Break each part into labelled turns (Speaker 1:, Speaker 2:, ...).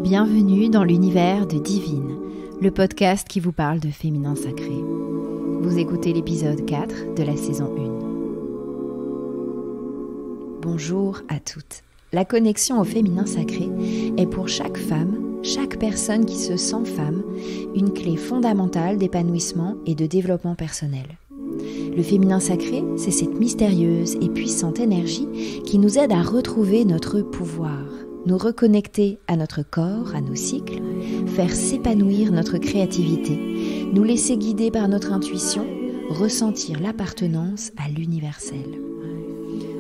Speaker 1: Bienvenue dans l'univers de Divine, le podcast qui vous parle de féminin sacré. Vous écoutez l'épisode 4 de la saison 1. Bonjour à toutes. La connexion au féminin sacré est pour chaque femme, chaque personne qui se sent femme, une clé fondamentale d'épanouissement et de développement personnel. Le féminin sacré, c'est cette mystérieuse et puissante énergie qui nous aide à retrouver notre pouvoir, nous reconnecter à notre corps, à nos cycles, faire s'épanouir notre créativité, nous laisser guider par notre intuition, ressentir l'appartenance à l'universel.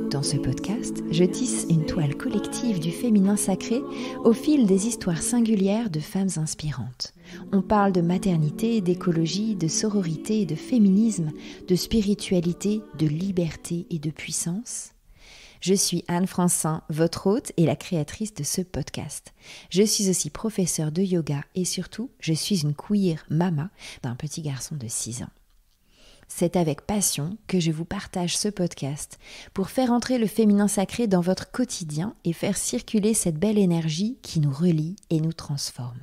Speaker 1: Dans ce podcast, je tisse une toile collective du féminin sacré au fil des histoires singulières de femmes inspirantes. On parle de maternité, d'écologie, de sororité, de féminisme, de spiritualité, de liberté et de puissance. Je suis Anne Francin, votre hôte et la créatrice de ce podcast. Je suis aussi professeure de yoga et surtout, je suis une queer mama d'un petit garçon de 6 ans. C'est avec passion que je vous partage ce podcast pour faire entrer le féminin sacré dans votre quotidien et faire circuler cette belle énergie qui nous relie et nous transforme.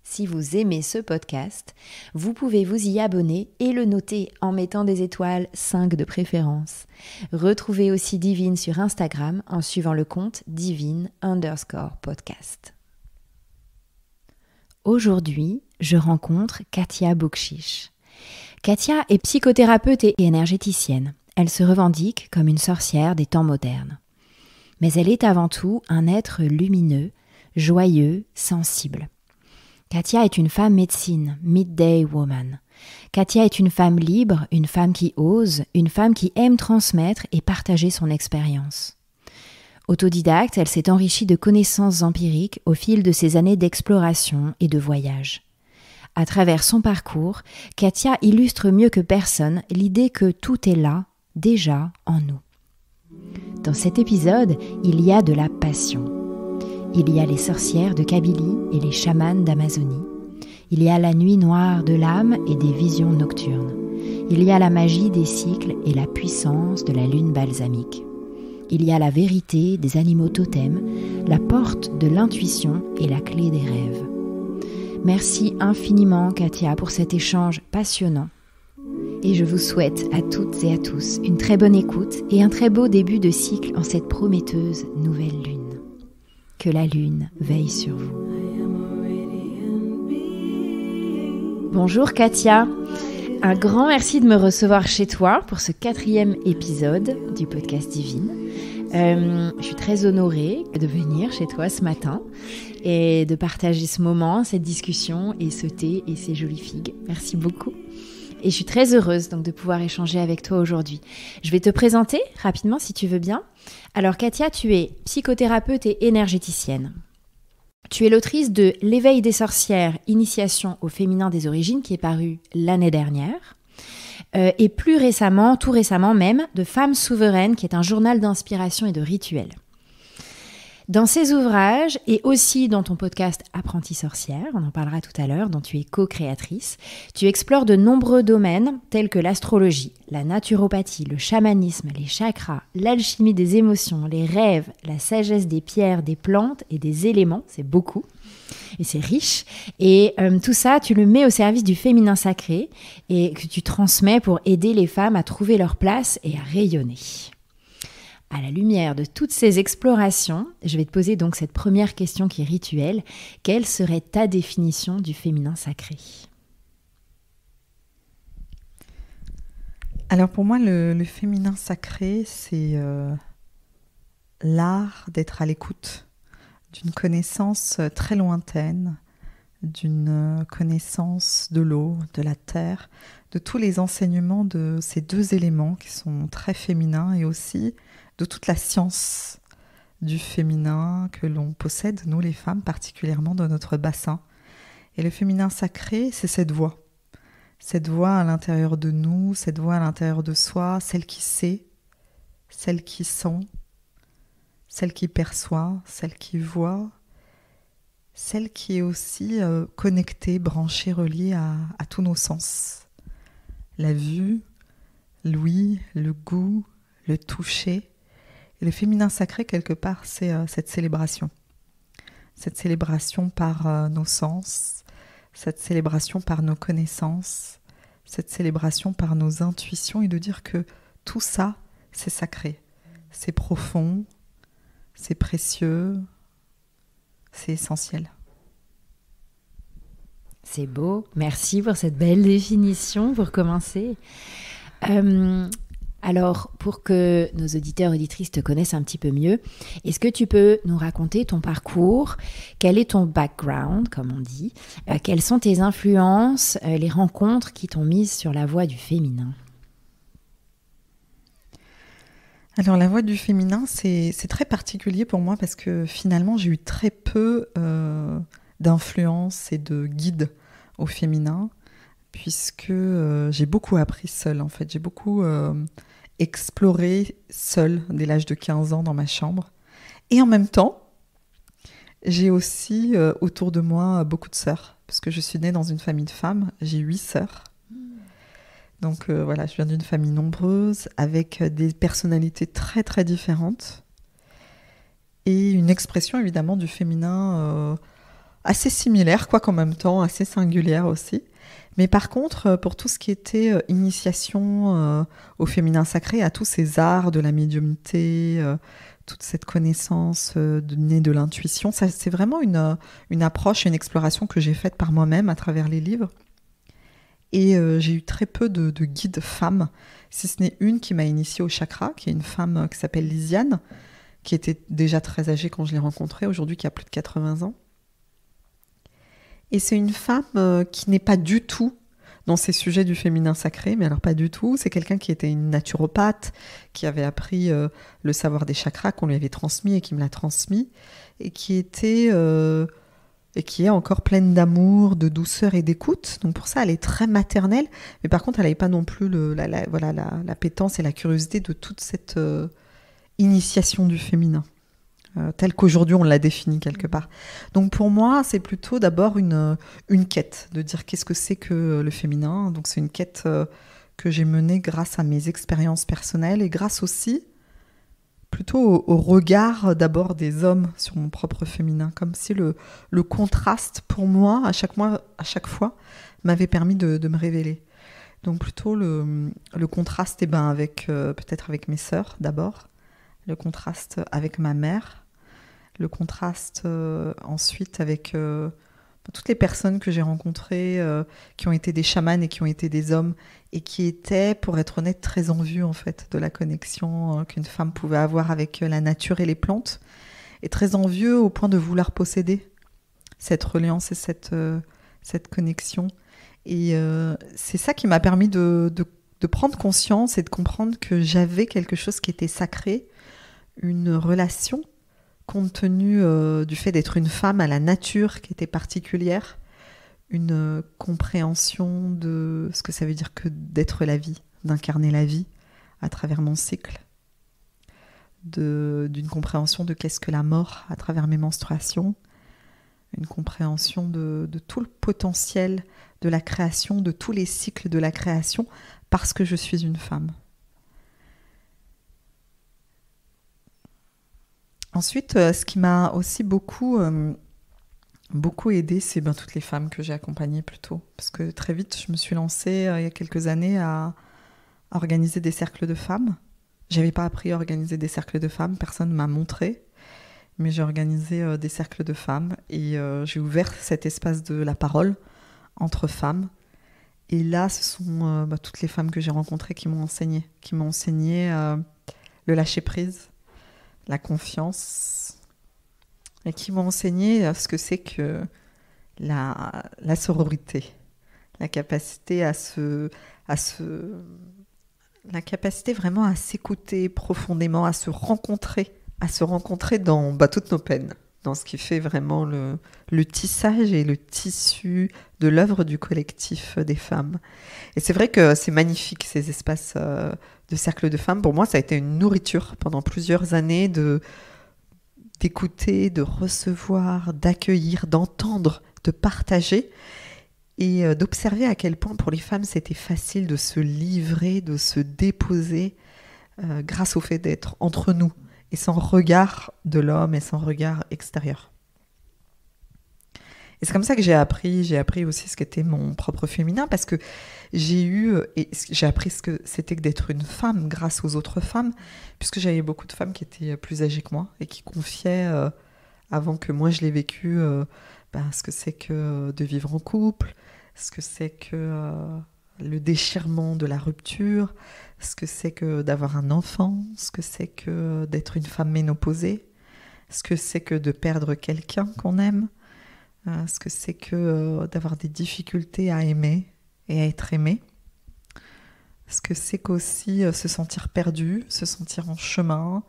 Speaker 1: Si vous aimez ce podcast, vous pouvez vous y abonner et le noter en mettant des étoiles 5 de préférence. Retrouvez aussi Divine sur Instagram en suivant le compte divine_podcast. Aujourd'hui, je rencontre Katia Boukchiche. Katia est psychothérapeute et énergéticienne. Elle se revendique comme une sorcière des temps modernes. Mais elle est avant tout un être lumineux, joyeux, sensible. Katia est une femme médecine, midday woman. Katia est une femme libre, une femme qui ose, une femme qui aime transmettre et partager son expérience. Autodidacte, elle s'est enrichie de connaissances empiriques au fil de ses années d'exploration et de voyage. À travers son parcours, Katia illustre mieux que personne l'idée que tout est là, déjà en nous. Dans cet épisode, il y a de la passion. Il y a les sorcières de Kabylie et les chamans d'Amazonie. Il y a la nuit noire de l'âme et des visions nocturnes. Il y a la magie des cycles et la puissance de la lune balsamique. Il y a la vérité des animaux totems, la porte de l'intuition et la clé des rêves. Merci infiniment, Katia, pour cet échange passionnant. Et je vous souhaite à toutes et à tous une très bonne écoute et un très beau début de cycle en cette prometteuse nouvelle lune. Que la lune veille sur vous. Bonjour Katia, un grand merci de me recevoir chez toi pour ce 4e épisode du podcast Divine. Je suis très honorée de venir chez toi ce matin et de partager ce moment, cette discussion et ce thé et ces jolies figues. Merci beaucoup. Et je suis très heureuse donc de pouvoir échanger avec toi aujourd'hui. Je vais te présenter rapidement si tu veux bien. Alors Katia, tu es psychothérapeute et énergéticienne. Tu es l'autrice de L'éveil des sorcières, initiation au féminin des origines qui est paru l'année dernière. Et plus récemment, tout récemment même, de Femmes souveraines qui est un journal d'inspiration et de rituels. Dans ces ouvrages et aussi dans ton podcast Apprentie sorcière, on en parlera tout à l'heure, dont tu es co-créatrice, tu explores de nombreux domaines tels que l'astrologie, la naturopathie, le chamanisme, les chakras, l'alchimie des émotions, les rêves, la sagesse des pierres, des plantes et des éléments, c'est beaucoup et c'est riche. Et tout ça, tu le mets au service du féminin sacré et que tu transmets pour aider les femmes à trouver leur place et à rayonner. À la lumière de toutes ces explorations, je vais te poser donc cette première question qui est rituelle. Quelle serait ta définition du féminin sacré ?
Speaker 2: Alors pour moi, le féminin sacré, c'est l'art d'être à l'écoute d'une connaissance très lointaine, d'une connaissance de l'eau, de la terre, de tous les enseignements de ces deux éléments qui sont très féminins et aussi de toute la science du féminin que l'on possède, nous les femmes, particulièrement dans notre bassin. Et le féminin sacré, c'est cette voix à l'intérieur de nous, cette voix à l'intérieur de soi, celle qui sait, celle qui sent, celle qui perçoit, celle qui voit, celle qui est aussi connectée, branchée, reliée à tous nos sens. La vue, l'ouïe, le goût, le toucher. Et le féminin sacré, quelque part, c'est cette célébration. cette célébration par nos sens, cette célébration par nos connaissances, cette célébration par nos intuitions, et de dire que tout ça, c'est sacré, c'est profond, c'est précieux, c'est essentiel.
Speaker 1: C'est beau, merci pour cette belle définition pour commencer. Alors, pour que nos auditeurs et auditrices te connaissent un petit peu mieux, est-ce que tu peux nous raconter ton parcours? Quel est ton background, comme on dit? Quelles sont tes influences, les rencontres qui t'ont mise sur la voie du féminin?
Speaker 2: Alors, la voie du féminin, c'est très particulier pour moi parce que finalement, j'ai eu très peu d'influence et de guide au féminin, puisque j'ai beaucoup appris seule, en fait. J'ai beaucoup exploré seule dès l'âge de 15 ans dans ma chambre. Et en même temps, j'ai aussi autour de moi beaucoup de sœurs, parce que je suis née dans une famille de femmes. J'ai 8 sœurs. Donc voilà, je viens d'une famille nombreuse, avec des personnalités très très différentes, et une expression évidemment du féminin assez similaire, quoique en même temps assez singulière aussi. Mais par contre, pour tout ce qui était initiation au féminin sacré, à tous ces arts de la médiumnité, toute cette connaissance née de l'intuition, ça, c'est vraiment une approche, une exploration que j'ai faite par moi-même à travers les livres. Et j'ai eu très peu de guides femmes, si ce n'est une qui m'a initiée au chakra, qui est une femme qui s'appelle Lisiane, qui était déjà très âgée quand je l'ai rencontrée, aujourd'hui qui a plus de 80 ans. Et c'est une femme qui n'est pas du tout dans ces sujets du féminin sacré, mais alors pas du tout. C'est quelqu'un qui était une naturopathe, qui avait appris le savoir des chakras, qu'on lui avait transmis et qui me l'a transmis, et qui était et qui est encore pleine d'amour, de douceur et d'écoute. Donc pour ça, elle est très maternelle, mais par contre, elle n'avait pas non plus l'appétence et la curiosité de toute cette initiation du féminin. Telle qu'aujourd'hui on l'a définie quelque part. Donc pour moi, c'est plutôt d'abord une quête, de dire qu'est-ce que c'est que le féminin. Donc c'est une quête que j'ai menée grâce à mes expériences personnelles et grâce aussi plutôt au regard d'abord des hommes sur mon propre féminin, comme si le contraste pour moi, à chaque fois, m'avait permis de me révéler. Donc plutôt le contraste avec peut-être avec mes sœurs d'abord, le contraste avec ma mère, le contraste ensuite avec toutes les personnes que j'ai rencontrées, qui ont été des chamans et qui ont été des hommes, et qui étaient, pour être honnête, très envieux en fait de la connexion qu'une femme pouvait avoir avec la nature et les plantes, et très envieux au point de vouloir posséder cette reliance et cette connexion. Et c'est ça qui m'a permis de prendre conscience et de comprendre que j'avais quelque chose qui était sacré, une relation compte tenu du fait d'être une femme à la nature qui était particulière, une compréhension de ce que ça veut dire que d'être la vie, d'incarner la vie à travers mon cycle, d'une compréhension de qu'est-ce que la mort à travers mes menstruations, une compréhension de tout le potentiel de la création, de tous les cycles de la création, parce que je suis une femme. Ensuite, ce qui m'a aussi beaucoup aidée, c'est toutes les femmes que j'ai accompagnées plutôt. Parce que très vite, je me suis lancée il y a quelques années à organiser des cercles de femmes. Je n'avais pas appris à organiser des cercles de femmes, personne ne m'a montré. Mais j'ai organisé des cercles de femmes et j'ai ouvert cet espace de la parole entre femmes. Et là, ce sont toutes les femmes que j'ai rencontrées qui m'ont enseigné le lâcher-prise, la confiance, et qui m'ont enseigné ce que c'est que la sororité, la capacité la capacité vraiment à s'écouter profondément, à se rencontrer dans toutes nos peines, dans ce qui fait vraiment le tissage et le tissu de l'œuvre du collectif des femmes. Et c'est vrai que c'est magnifique, ces espaces de cercle de femmes. Pour moi, ça a été une nourriture pendant plusieurs années d'écouter, de recevoir, d'accueillir, d'entendre, de partager et d'observer à quel point pour les femmes c'était facile de se livrer, de se déposer grâce au fait d'être entre nous et sans regard de l'homme et sans regard extérieur. Et c'est comme ça que j'ai appris aussi ce qu'était mon propre féminin, parce que j'ai appris ce que c'était que d'être une femme grâce aux autres femmes, puisque j'avais beaucoup de femmes qui étaient plus âgées que moi et qui confiaient, avant que moi je l'ai vécu, ce que c'est que de vivre en couple, ce que c'est que le déchirement de la rupture, ce que c'est que d'avoir un enfant, ce que c'est que d'être une femme ménopausée, ce que c'est que de perdre quelqu'un qu'on aime, ce que c'est que d'avoir des difficultés à aimer et à être aimé, ce que c'est qu'aussi se sentir perdu, se sentir en chemin,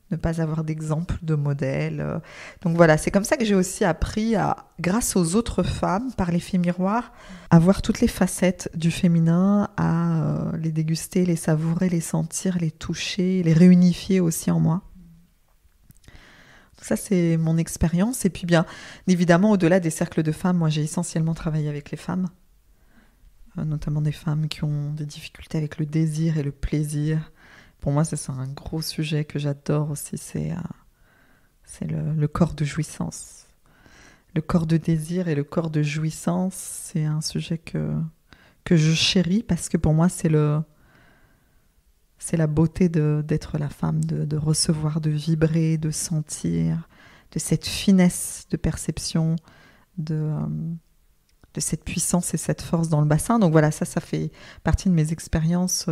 Speaker 2: ne pas avoir d'exemple, de modèle. Donc voilà, c'est comme ça que j'ai aussi appris, grâce aux autres femmes, par l'effet miroir, à voir toutes les facettes du féminin, à les déguster, les savourer, les sentir, les toucher, les réunifier aussi en moi. Donc ça, c'est mon expérience. Et puis bien évidemment, au-delà des cercles de femmes, moi j'ai essentiellement travaillé avec les femmes, notamment des femmes qui ont des difficultés avec le désir et le plaisir. Pour moi, c'est un gros sujet que j'adore aussi, c'est le corps de jouissance. Le corps de désir et le corps de jouissance, c'est un sujet que je chéris, parce que pour moi, c'est la beauté d'être la femme, de recevoir, de vibrer, de sentir, de cette finesse de perception, de cette puissance et cette force dans le bassin. Donc voilà, ça fait partie de mes expériences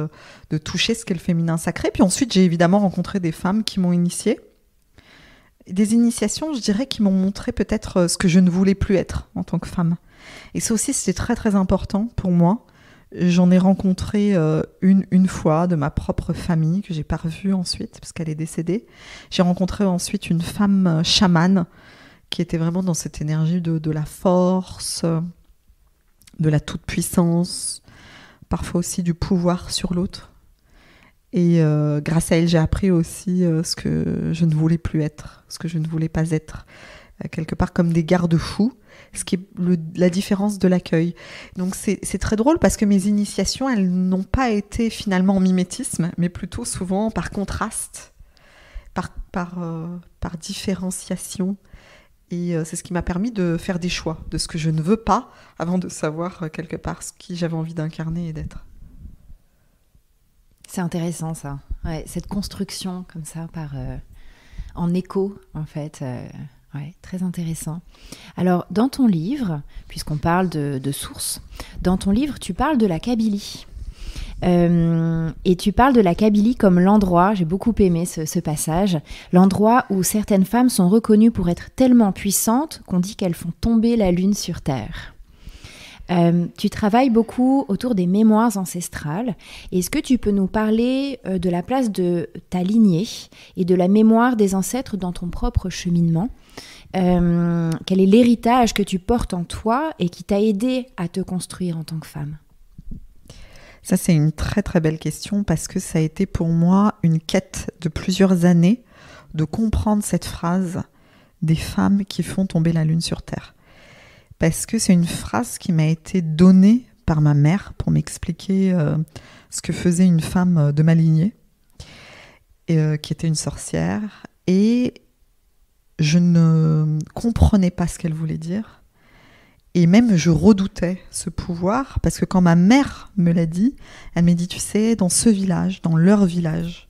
Speaker 2: de toucher ce qu'est le féminin sacré. Puis ensuite, j'ai évidemment rencontré des femmes qui m'ont initiée. Des initiations, je dirais, qui m'ont montré peut-être ce que je ne voulais plus être en tant que femme. Et ça aussi, c'était très très important pour moi. J'en ai rencontré une fois de ma propre famille, que j'ai pas revue ensuite, parce qu'elle est décédée. J'ai rencontré ensuite une femme chamane, qui était vraiment dans cette énergie de la force, de la toute-puissance, parfois aussi du pouvoir sur l'autre. Et grâce à elle, j'ai appris aussi ce que je ne voulais plus être, ce que je ne voulais pas être, quelque part comme des garde-fous, ce qui est la différence de l'accueil. Donc c'est très drôle, parce que mes initiations, elles n'ont pas été finalement en mimétisme, mais plutôt souvent par contraste, par différenciation. Et c'est ce qui m'a permis de faire des choix de ce que je ne veux pas, avant de savoir quelque part ce qui j'avais envie d'incarner et d'être.
Speaker 1: C'est intéressant ça, ouais, cette construction comme ça, en écho en fait, ouais, très intéressant. Alors dans ton livre, puisqu'on parle de sources, dans ton livre tu parles de la Kabylie. Et tu parles de la Kabylie comme l'endroit, j'ai beaucoup aimé ce passage, l'endroit où certaines femmes sont reconnues pour être tellement puissantes qu'on dit qu'elles font tomber la lune sur terre. Tu travailles beaucoup autour des mémoires ancestrales. Est-ce que tu peux nous parler de la place de ta lignée et de la mémoire des ancêtres dans ton propre cheminement ? Quel est l'héritage que tu portes en toi et qui t'a aidé à te construire en tant que femme ?
Speaker 2: Ça, c'est une très très belle question, parce que ça a été pour moi une quête de plusieurs années de comprendre cette phrase des femmes qui font tomber la lune sur terre. Parce que c'est une phrase qui m'a été donnée par ma mère pour m'expliquer ce que faisait une femme de ma lignée, qui était une sorcière. Et je ne comprenais pas ce qu'elle voulait dire. Et même, je redoutais ce pouvoir, parce que quand ma mère me l'a dit, elle m'a dit, tu sais, dans ce village, dans leur village,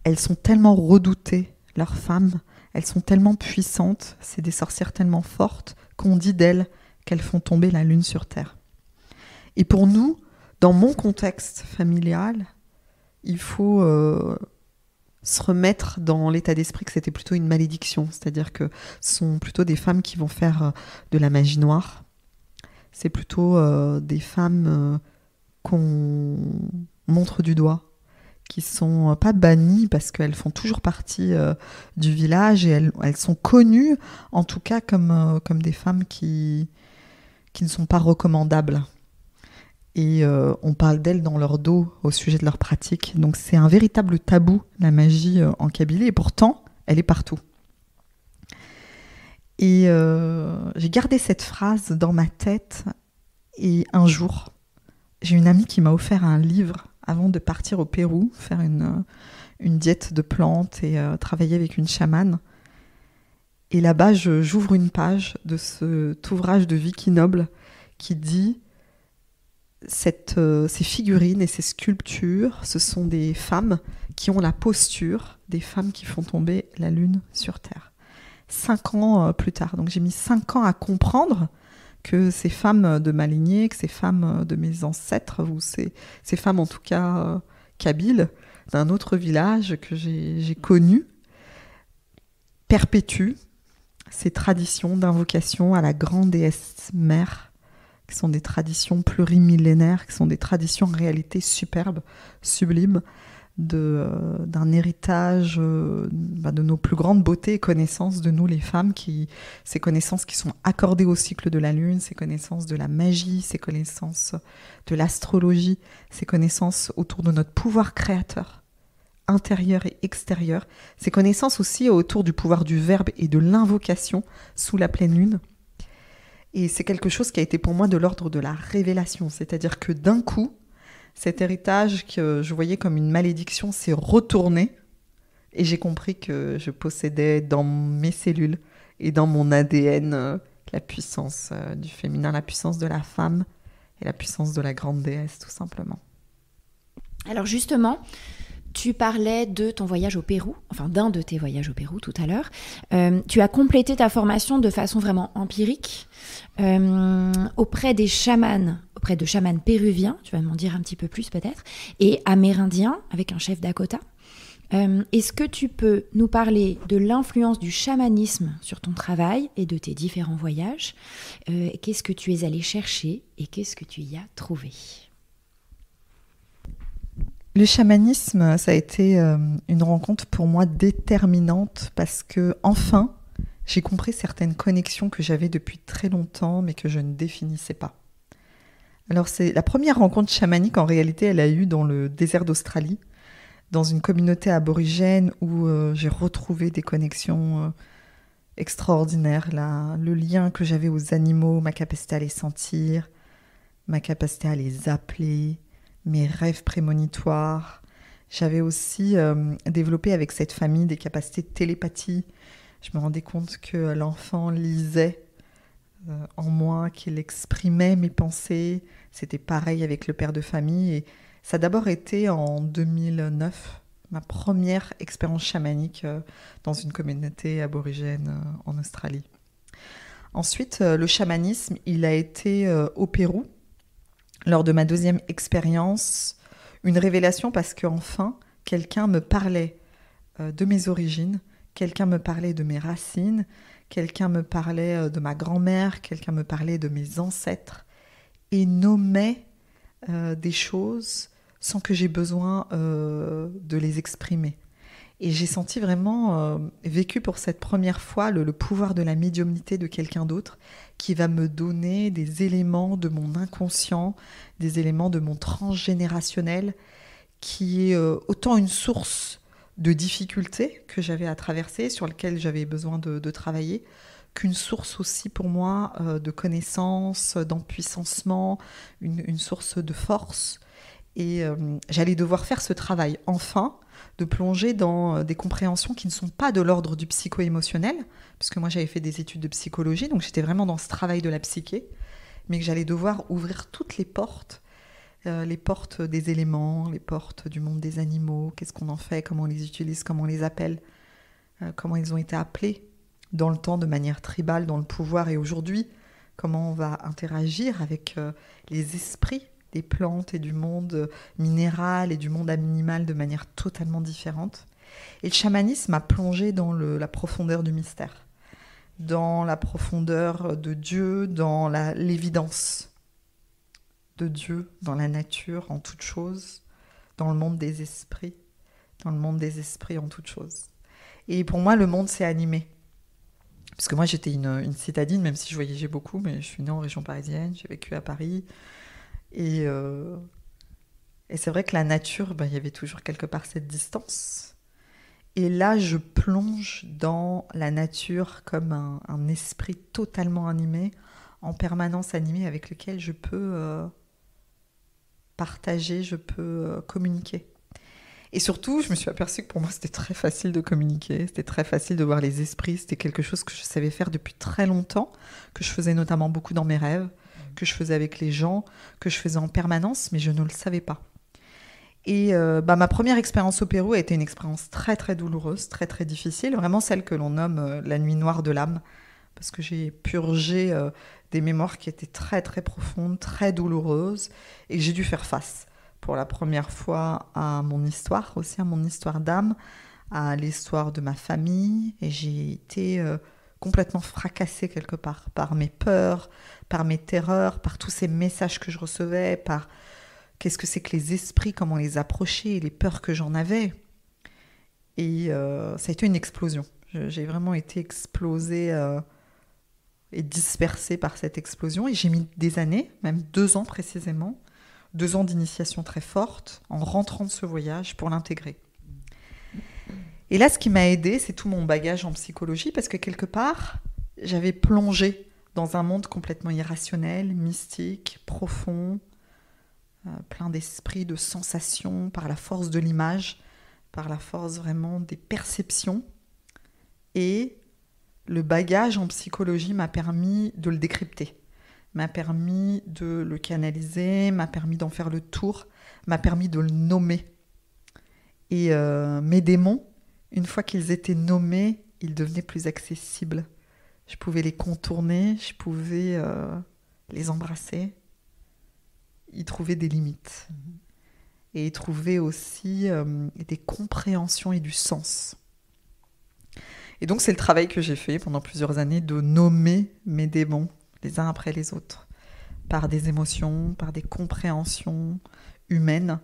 Speaker 2: elles sont tellement redoutées, leurs femmes, elles sont tellement puissantes, c'est des sorcières tellement fortes, qu'on dit d'elles qu'elles font tomber la lune sur terre. Et pour nous, dans mon contexte familial, il faut se remettre dans l'état d'esprit que c'était plutôt une malédiction, c'est-à-dire que ce sont plutôt des femmes qui vont faire de la magie noire. C'est plutôt des femmes qu'on montre du doigt, qui sont pas bannies parce qu'elles font toujours partie du village, et elles sont connues en tout cas comme des femmes qui ne sont pas recommandables. Et on parle d'elles dans leur dos au sujet de leur pratique. Donc c'est un véritable tabou, la magie en Kabylie, et pourtant, elle est partout. Et j'ai gardé cette phrase dans ma tête, et un jour, j'ai une amie qui m'a offert un livre avant de partir au Pérou, faire une diète de plantes et travailler avec une chamane. Et là-bas, j'ouvre une page de cet ouvrage de Vicky Noble qui dit ces figurines et ces sculptures, ce sont des femmes qui ont la posture des femmes qui font tomber la lune sur Terre. 5 ans plus tard. Donc j'ai mis 5 ans à comprendre que ces femmes de ma lignée, que ces femmes de mes ancêtres, ou ces femmes en tout cas kabyles, d'un autre village que j'ai connu, perpétuent ces traditions d'invocation à la grande déesse mère, qui sont des traditions plurimillénaires, qui sont des traditions en réalité superbes, sublimes, d'un héritage de nos plus grandes beautés et connaissances de nous les femmes, ces connaissances qui sont accordées au cycle de la lune, ces connaissances de la magie, ces connaissances de l'astrologie, ces connaissances autour de notre pouvoir créateur, intérieur et extérieur, ces connaissances aussi autour du pouvoir du verbe et de l'invocation sous la pleine lune. Et c'est quelque chose qui a été pour moi de l'ordre de la révélation, c'est-à-dire que d'un coup, cet héritage que je voyais comme une malédiction s'est retourné et j'ai compris que je possédais dans mes cellules et dans mon ADN la puissance du féminin, la puissance de la femme et la puissance de la grande déesse, tout simplement.
Speaker 1: Alors justement, tu parlais de ton voyage au Pérou, enfin d'un de tes voyages au Pérou tout à l'heure. Tu as complété ta formation de façon vraiment empirique auprès de chamans péruviens, tu vas m'en dire un petit peu plus peut-être, et amérindiens avec un chef Dakota. Est-ce que tu peux nous parler de l'influence du chamanisme sur ton travail et de tes différents voyages ? Qu'est-ce que tu es allé chercher et qu'est-ce que tu y as trouvé ?
Speaker 2: Le chamanisme, ça a été une rencontre pour moi déterminante parce que, enfin, j'ai compris certaines connexions que j'avais depuis très longtemps mais que je ne définissais pas. Alors, c'est la première rencontre chamanique, en réalité, elle a eu dans le désert d'Australie, dans une communauté aborigène où j'ai retrouvé des connexions extraordinaires. Le lien que j'avais aux animaux, ma capacité à les sentir, ma capacité à les appeler, mes rêves prémonitoires. J'avais aussi développé avec cette famille des capacités de télépathie. Je me rendais compte que l'enfant lisait en moi, qu'il exprimait mes pensées. C'était pareil avec le père de famille. Et ça a d'abord été en 2009, ma première expérience chamanique dans une communauté aborigène en Australie. Ensuite, le chamanisme, il a été au Pérou. Lors de ma deuxième expérience, une révélation parce qu'enfin, quelqu'un me parlait de mes origines, quelqu'un me parlait de mes racines, quelqu'un me parlait de ma grand-mère, quelqu'un me parlait de mes ancêtres et nommait des choses sans que j'ai besoin de les exprimer. Et j'ai senti vraiment, vécu pour cette première fois, le pouvoir de la médiumnité de quelqu'un d'autre qui va me donner des éléments de mon inconscient, des éléments de mon transgénérationnel, qui est autant une source de difficultés que j'avais à traverser, sur lequel j'avais besoin de travailler, qu'une source aussi pour moi de connaissances, d'empuissancement, une source de force. Et j'allais devoir faire ce travail, enfin, de plonger dans des compréhensions qui ne sont pas de l'ordre du psycho-émotionnel, puisque moi j'avais fait des études de psychologie, donc j'étais vraiment dans ce travail de la psyché, mais que j'allais devoir ouvrir toutes les portes des éléments, les portes du monde des animaux, qu'est-ce qu'on en fait, comment on les utilise, comment on les appelle, comment ils ont été appelés dans le temps de manière tribale, dans le pouvoir, et aujourd'hui, comment on va interagir avec les esprits des plantes et du monde minéral et du monde animal de manière totalement différente. Et le chamanisme a plongé dans la profondeur du mystère, dans la profondeur de Dieu, dans l'évidence de Dieu, dans la nature, en toute chose, dans le monde des esprits, en toute chose. Et pour moi, le monde s'est animé. Parce que moi, j'étais une citadine, même si je voyageais beaucoup, mais je suis née en région parisienne, j'ai vécu à Paris. Et c'est vrai que la nature, il y avait toujours quelque part cette distance. Et là, je plonge dans la nature comme un esprit totalement animé, en permanence animé, avec lequel je peux partager, je peux communiquer. Et surtout, je me suis aperçue que pour moi, c'était très facile de communiquer, c'était très facile de voir les esprits, c'était quelque chose que je savais faire depuis très longtemps, que je faisais notamment beaucoup dans mes rêves, que je faisais avec les gens, que je faisais en permanence, mais je ne le savais pas. Et ma première expérience au Pérou a été une expérience très très douloureuse, très très difficile, vraiment celle que l'on nomme la nuit noire de l'âme, parce que j'ai purgé des mémoires qui étaient très très profondes, très douloureuses, et j'ai dû faire face pour la première fois à mon histoire, aussi à mon histoire d'âme, à l'histoire de ma famille, et j'ai été complètement fracassée quelque part par mes peurs, par mes terreurs, par tous ces messages que je recevais, par qu'est-ce que c'est que les esprits, comment les approcher, les peurs que j'en avais. Et ça a été une explosion. J'ai vraiment été explosée et dispersée par cette explosion. Et j'ai mis des années, même 2 ans précisément, 2 ans d'initiation très forte, en rentrant de ce voyage pour l'intégrer. Et là, ce qui m'a aidée, c'est tout mon bagage en psychologie, parce que quelque part, j'avais plongé dans un monde complètement irrationnel, mystique, profond, plein d'esprits, de sensations, par la force de l'image, par la force vraiment des perceptions. Et le bagage en psychologie m'a permis de le décrypter, m'a permis de le canaliser, m'a permis d'en faire le tour, m'a permis de le nommer. Et mes démons, une fois qu'ils étaient nommés, ils devenaient plus accessibles. Je pouvais les contourner, je pouvais les embrasser. Ils trouvaient des limites. Et ils trouvaient aussi des compréhensions et du sens. Et donc, c'est le travail que j'ai fait pendant plusieurs années, de nommer mes démons, les uns après les autres, par des émotions, par des compréhensions humaines,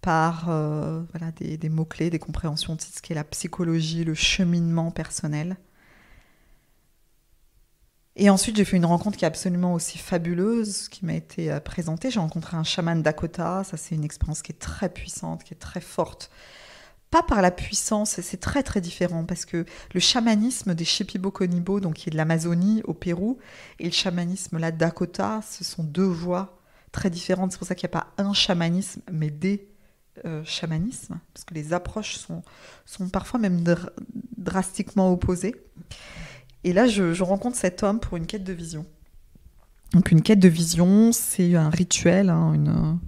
Speaker 2: par des mots-clés, des compréhensions de ce qu'est la psychologie, le cheminement personnel. Et ensuite, j'ai fait une rencontre qui est absolument aussi fabuleuse, qui m'a été présentée. J'ai rencontré un chaman Dakota. Ça, c'est une expérience qui est très puissante, qui est très forte. Pas par la puissance, c'est très très différent, parce que le chamanisme des Shipibo-Konibo, donc qui est de l'Amazonie au Pérou, et le chamanisme là, Dakota, ce sont 2 voies très différentes. C'est pour ça qu'il n'y a pas un chamanisme, mais des chamanismes, parce que les approches sont parfois même drastiquement opposées. Et là, je rencontre cet homme pour une quête de vision. Donc une quête de vision, c'est un rituel, un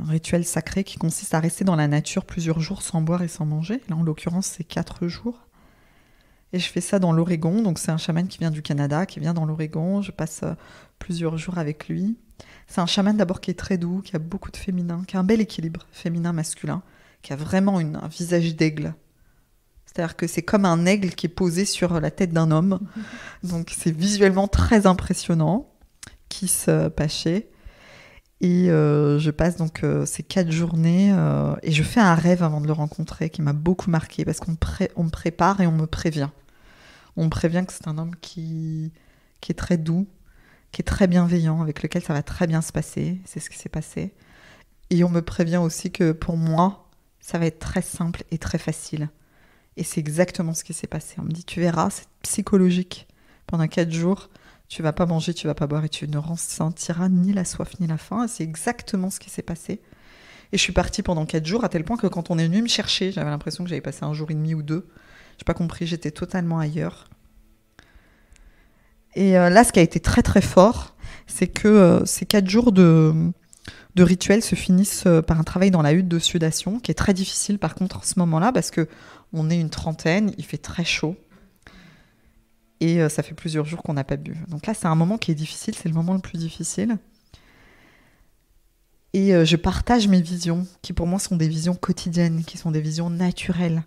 Speaker 2: rituel sacré qui consiste à rester dans la nature plusieurs jours sans boire et sans manger. Là, en l'occurrence, c'est 4 jours. Et je fais ça dans l'Oregon. Donc c'est un chaman qui vient du Canada, qui vient dans l'Oregon. Je passe plusieurs jours avec lui. C'est un chaman d'abord qui est très doux, qui a beaucoup de féminin, qui a un bel équilibre féminin-masculin, qui a vraiment un visage d'aigle. C'est-à-dire que c'est comme un aigle qui est posé sur la tête d'un homme. Donc c'est visuellement très impressionnant, Kiss Paché. Et je passe donc ces 4 journées et je fais un rêve avant de le rencontrer qui m'a beaucoup marqué, parce qu'on me prépare et on me prévient. On me prévient que c'est un homme qui est très doux, qui est très bienveillant, avec lequel ça va très bien se passer. C'est ce qui s'est passé. Et on me prévient aussi que pour moi, ça va être très simple et très facile. Et c'est exactement ce qui s'est passé. On me dit, tu verras, c'est psychologique. Pendant 4 jours, tu vas pas manger, tu vas pas boire et tu ne ressentiras ni la soif ni la faim. Et c'est exactement ce qui s'est passé. Et je suis partie pendant 4 jours, à tel point que quand on est venu me chercher, j'avais l'impression que j'avais passé 1 jour et demi ou 2. J'ai pas compris, j'étais totalement ailleurs. Et là, ce qui a été très très fort, c'est que ces 4 jours de rituel se finissent par un travail dans la hutte de sudation, qui est très difficile par contre en ce moment-là, parce qu'on est une trentaine, il fait très chaud. Et ça fait plusieurs jours qu'on n'a pas bu. Donc là, c'est un moment qui est difficile, c'est le moment le plus difficile. Et je partage mes visions, qui pour moi sont des visions quotidiennes, qui sont des visions naturelles,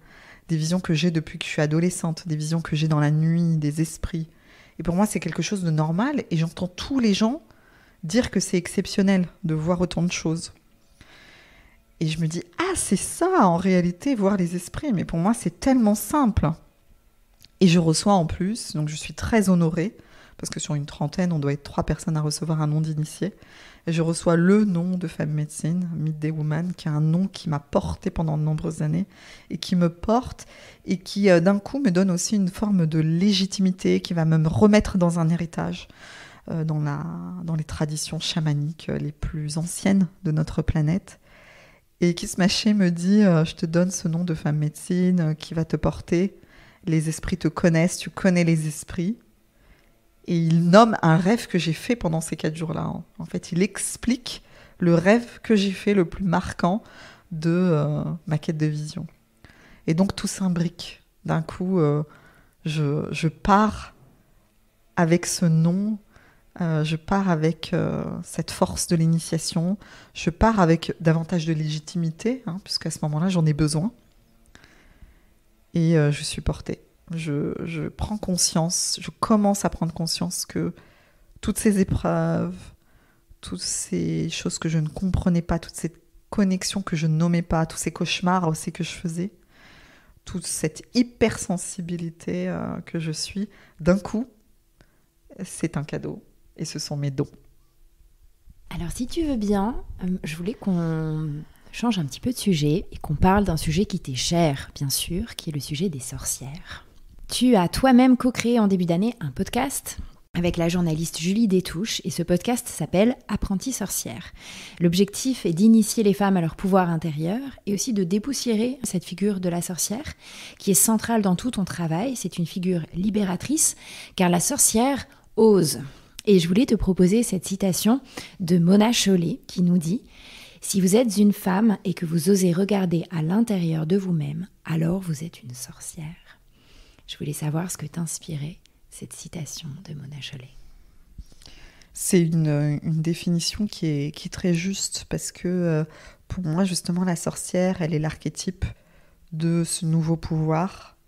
Speaker 2: des visions que j'ai depuis que je suis adolescente, des visions que j'ai dans la nuit, des esprits. Et pour moi, c'est quelque chose de normal, et j'entends tous les gens dire que c'est exceptionnel de voir autant de choses. Et je me dis, ah, c'est ça en réalité, voir les esprits. Mais pour moi, c'est tellement simple. Et je reçois en plus, donc je suis très honorée, parce que sur une trentaine, on doit être 3 personnes à recevoir un nom d'initié. Et je reçois le nom de Femme Médecine, Midday Woman, qui est un nom qui m'a portée pendant de nombreuses années, et qui me porte, et qui d'un coup me donne aussi une forme de légitimité, qui va me remettre dans un héritage, dans les traditions chamaniques les plus anciennes de notre planète. Et Kiss Maché me dit, je te donne ce nom de femme médecine qui va te porter. Les esprits te connaissent, tu connais les esprits. Et il nomme un rêve que j'ai fait pendant ces 4 jours-là. En fait, il explique le rêve que j'ai fait le plus marquant de ma quête de vision. Et donc, tout s'imbrique. D'un coup, je pars avec ce nom, je pars avec cette force de l'initiation, je pars avec davantage de légitimité, puisqu'à ce moment-là, j'en ai besoin. Et je suis portée. Je prends conscience, je commence à prendre conscience que toutes ces épreuves, toutes ces choses que je ne comprenais pas, toutes ces connexions que je ne nommais pas, tous ces cauchemars aussi que je faisais, toute cette hypersensibilité que je suis, d'un coup, c'est un cadeau et ce sont mes dons.
Speaker 1: Alors si tu veux bien, je voulais qu'on change un petit peu de sujet et qu'on parle d'un sujet qui t'est cher, bien sûr, qui est le sujet des sorcières. Tu as toi-même co-créé en début d'année un podcast avec la journaliste Julie Détouche et ce podcast s'appelle Apprentie sorcière. L'objectif est d'initier les femmes à leur pouvoir intérieur et aussi de dépoussiérer cette figure de la sorcière qui est centrale dans tout ton travail. C'est une figure libératrice car la sorcière ose. Et je voulais te proposer cette citation de Mona Chollet qui nous dit « Si vous êtes une femme et que vous osez regarder à l'intérieur de vous-même, alors vous êtes une sorcière. » Je voulais savoir ce que t'inspirait cette citation de Mona Chollet.
Speaker 2: C'est une définition qui est très juste parce que pour moi, justement, la sorcière, elle est l'archétype de ce nouveau pouvoir,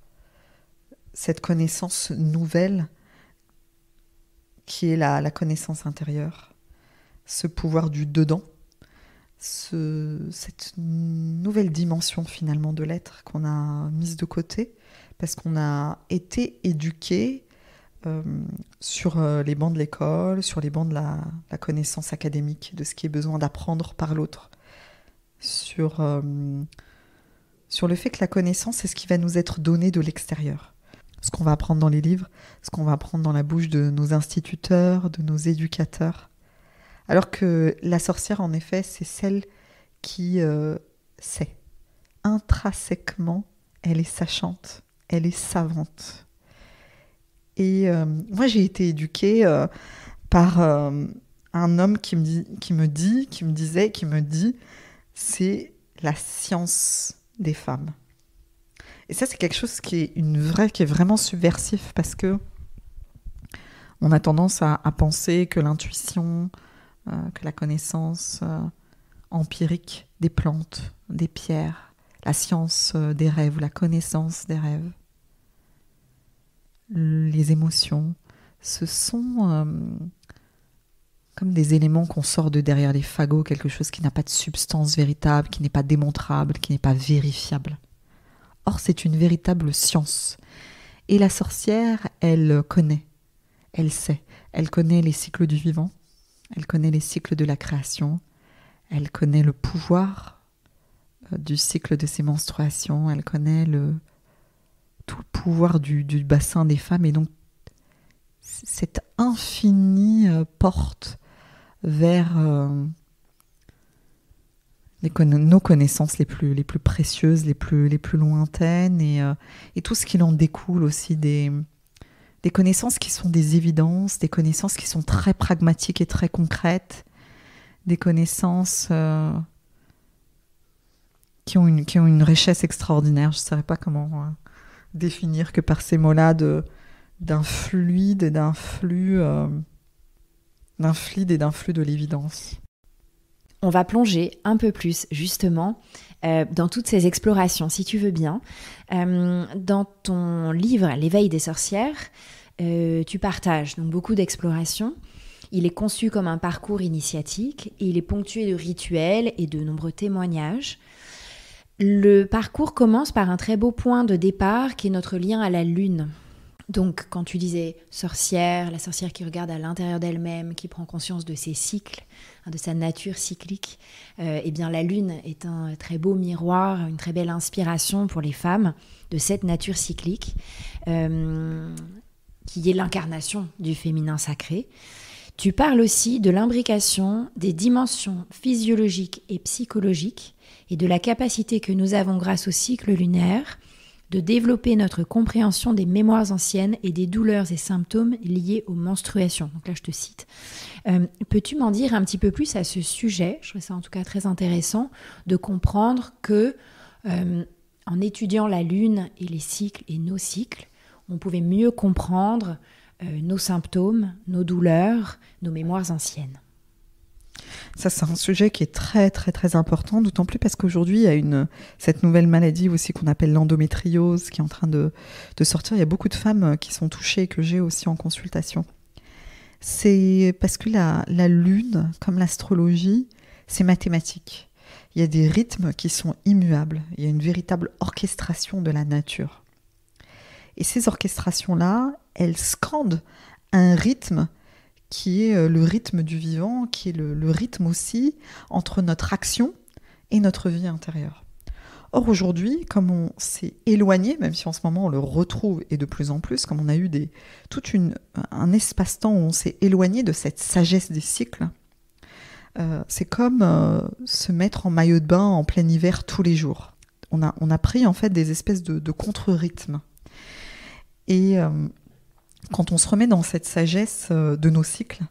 Speaker 2: cette connaissance nouvelle qui est la connaissance intérieure, ce pouvoir du dedans, cette nouvelle dimension finalement de l'être qu'on a mise de côté parce qu'on a été éduqué sur les bancs de l'école, sur les bancs de la connaissance académique, de ce qui est besoin d'apprendre par l'autre, sur le fait que la connaissance, c'est ce qui va nous être donné de l'extérieur. Ce qu'on va apprendre dans les livres, ce qu'on va apprendre dans la bouche de nos instituteurs, de nos éducateurs. Alors que la sorcière, en effet, c'est celle qui sait. Intrinsèquement, elle est sachante, elle est savante. Et moi, j'ai été éduquée par un homme qui me dit, c'est la science des femmes. Et ça, c'est quelque chose qui est vraiment subversif parce que on a tendance à penser que l'intuition, que la connaissance empirique des plantes, des pierres, la science des rêves, la connaissance des rêves, les émotions, ce sont comme des éléments qu'on sort de derrière les fagots, quelque chose qui n'a pas de substance véritable, qui n'est pas démontrable, qui n'est pas vérifiable. Or, c'est une véritable science. Et la sorcière, elle connaît, elle sait. Elle connaît les cycles du vivant, elle connaît les cycles de la création, elle connaît le pouvoir du cycle de ses menstruations, elle connaît tout le pouvoir du bassin des femmes. Et donc, cette infinie porte vers nos connaissances les plus précieuses, les plus lointaines et tout ce qui en découle aussi des connaissances qui sont des évidences, des connaissances qui sont très pragmatiques et très concrètes, des connaissances qui ont une richesse extraordinaire. Je ne saurais pas comment définir que par ces mots-là d'un fluide et d'un flux de l'évidence.
Speaker 1: On va plonger un peu plus, justement, dans toutes ces explorations, si tu veux bien. Dans ton livre « L'éveil des sorcières », tu partages donc beaucoup d'explorations. Il est conçu comme un parcours initiatique et il est ponctué de rituels et de nombreux témoignages. Le parcours commence par un très beau point de départ qui est notre lien à la lune. Donc, quand tu disais sorcière, la sorcière qui regarde à l'intérieur d'elle-même, qui prend conscience de ses cycles, de sa nature cyclique, eh bien la lune est un très beau miroir, une très belle inspiration pour les femmes de cette nature cyclique, qui est l'incarnation du féminin sacré. Tu parles aussi de l'imbrication des dimensions physiologiques et psychologiques et de la capacité que nous avons grâce au cycle lunaire de développer notre compréhension des mémoires anciennes et des douleurs et symptômes liés aux menstruations. Donc là, je te cite. Peux-tu m'en dire un petit peu plus à ce sujet ? Je trouve ça en tout cas très intéressant de comprendre que en étudiant la lune et les cycles et nos cycles, on pouvait mieux comprendre nos symptômes, nos douleurs, nos mémoires anciennes.
Speaker 2: Ça, c'est un sujet qui est très, très, très important, d'autant plus parce qu'aujourd'hui, il y a cette nouvelle maladie aussi qu'on appelle l'endométriose qui est en train de sortir. Il y a beaucoup de femmes qui sont touchées et que j'ai aussi en consultation. C'est parce que la lune, comme l'astrologie, c'est mathématique. Il y a des rythmes qui sont immuables. Il y a une véritable orchestration de la nature. Et ces orchestrations-là, elles scandent un rythme qui est le rythme du vivant, qui est le rythme aussi entre notre action et notre vie intérieure. Or aujourd'hui, comme on s'est éloigné, même si en ce moment on le retrouve et de plus en plus, comme on a eu un espace-temps où on s'est éloigné de cette sagesse des cycles, c'est comme se mettre en maillot de bain en plein hiver tous les jours. On a pris en fait des espèces de contre-rythmes. Et quand on se remet dans cette sagesse de nos cycles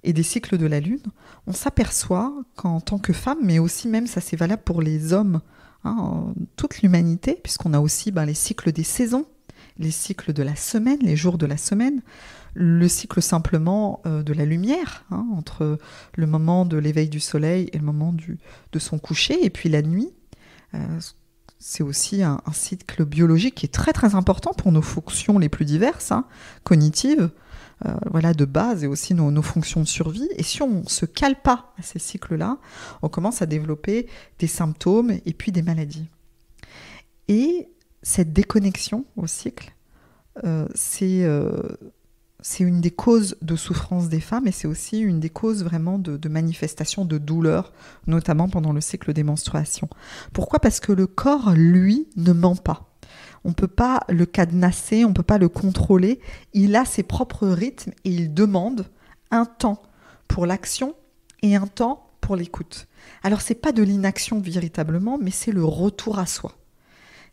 Speaker 2: et des cycles de la Lune, on s'aperçoit qu'en tant que femme, mais aussi même ça c'est valable pour les hommes, toute l'humanité, puisqu'on a aussi les cycles des saisons, les cycles de la semaine, les jours de la semaine, le cycle simplement de la lumière, entre le moment de l'éveil du soleil et le moment de son coucher, et puis la nuit. C'est aussi un cycle biologique qui est très très important pour nos fonctions les plus diverses, cognitives, de base, et aussi nos fonctions de survie. Et si on ne se cale pas à ces cycles-là, on commence à développer des symptômes et puis des maladies. Et cette déconnexion au cycle, c'est une des causes de souffrance des femmes et c'est aussi une des causes vraiment de manifestation de douleur, notamment pendant le cycle des menstruations. Pourquoi ? Parce que le corps, lui, ne ment pas. On ne peut pas le cadenasser, on ne peut pas le contrôler. Il a ses propres rythmes et il demande un temps pour l'action et un temps pour l'écoute. Alors, ce n'est pas de l'inaction véritablement, mais c'est le retour à soi.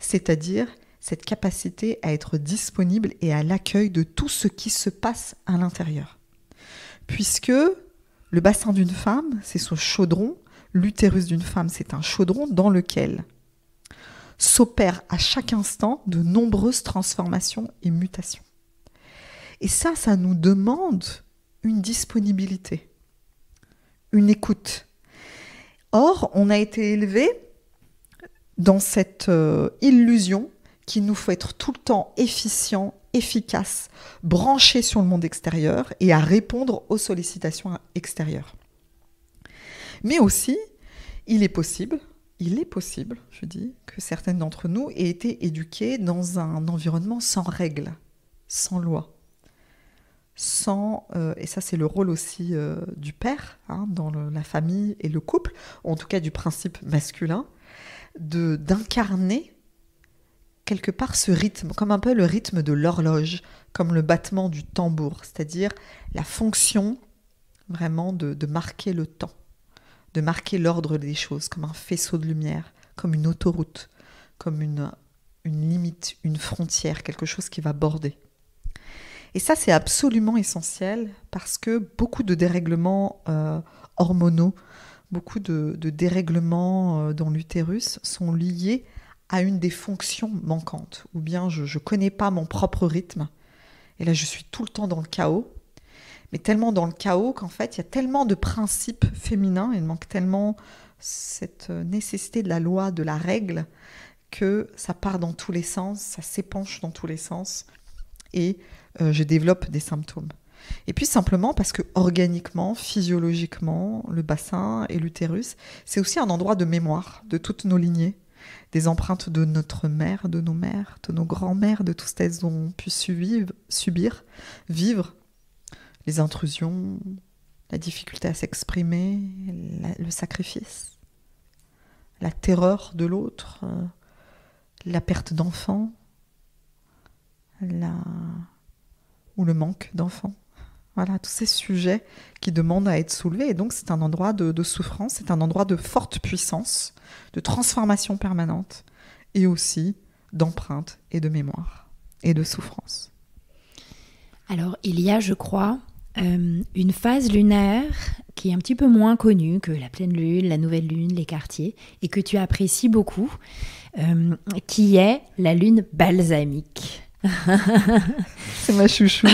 Speaker 2: C'est-à-dire cette capacité à être disponible et à l'accueil de tout ce qui se passe à l'intérieur. Puisque le bassin d'une femme, c'est son chaudron, l'utérus d'une femme, c'est un chaudron dans lequel s'opèrent à chaque instant de nombreuses transformations et mutations. Et ça nous demande une disponibilité, une écoute. Or, on a été élevé dans cette illusion qu'il nous faut être tout le temps efficient, efficace, branché sur le monde extérieur et à répondre aux sollicitations extérieures. Mais aussi, il est possible, je dis, que certaines d'entre nous aient été éduquées dans un environnement sans règles, sans loi, et ça c'est le rôle aussi du père, dans la famille et le couple, en tout cas du principe masculin, d'incarner quelque part ce rythme, comme un peu le rythme de l'horloge, comme le battement du tambour, c'est-à-dire la fonction vraiment de marquer le temps, de marquer l'ordre des choses, comme un faisceau de lumière, comme une autoroute, comme une limite, une frontière, quelque chose qui va border. Et ça, c'est absolument essentiel parce que beaucoup de dérèglements hormonaux, beaucoup de dérèglements dans l'utérus sont liés à une des fonctions manquantes, ou bien je ne connais pas mon propre rythme, et là je suis tout le temps dans le chaos, mais tellement dans le chaos qu'en fait il y a tellement de principes féminins, il manque tellement cette nécessité de la loi, de la règle, que ça part dans tous les sens, ça s'épanche dans tous les sens, et je développe des symptômes. Et puis simplement parce que organiquement, physiologiquement, le bassin et l'utérus, c'est aussi un endroit de mémoire de toutes nos lignées, des empreintes de notre mère, de nos grands-mères, de tout ce qu'elles ont pu subir, vivre, les intrusions, la difficulté à s'exprimer, le sacrifice, la terreur de l'autre, la perte d'enfants, ou le manque d'enfants. Voilà, tous ces sujets qui demandent à être soulevés. Et donc, c'est un endroit de souffrance, c'est un endroit de forte puissance, de transformation permanente, et aussi d'empreinte et de mémoire, et de souffrance.
Speaker 1: Alors, il y a, je crois, une phase lunaire qui est un petit peu moins connue que la pleine lune, la nouvelle lune, les quartiers, et que tu apprécies beaucoup, qui est la lune balsamique.
Speaker 2: C'est ma chouchou.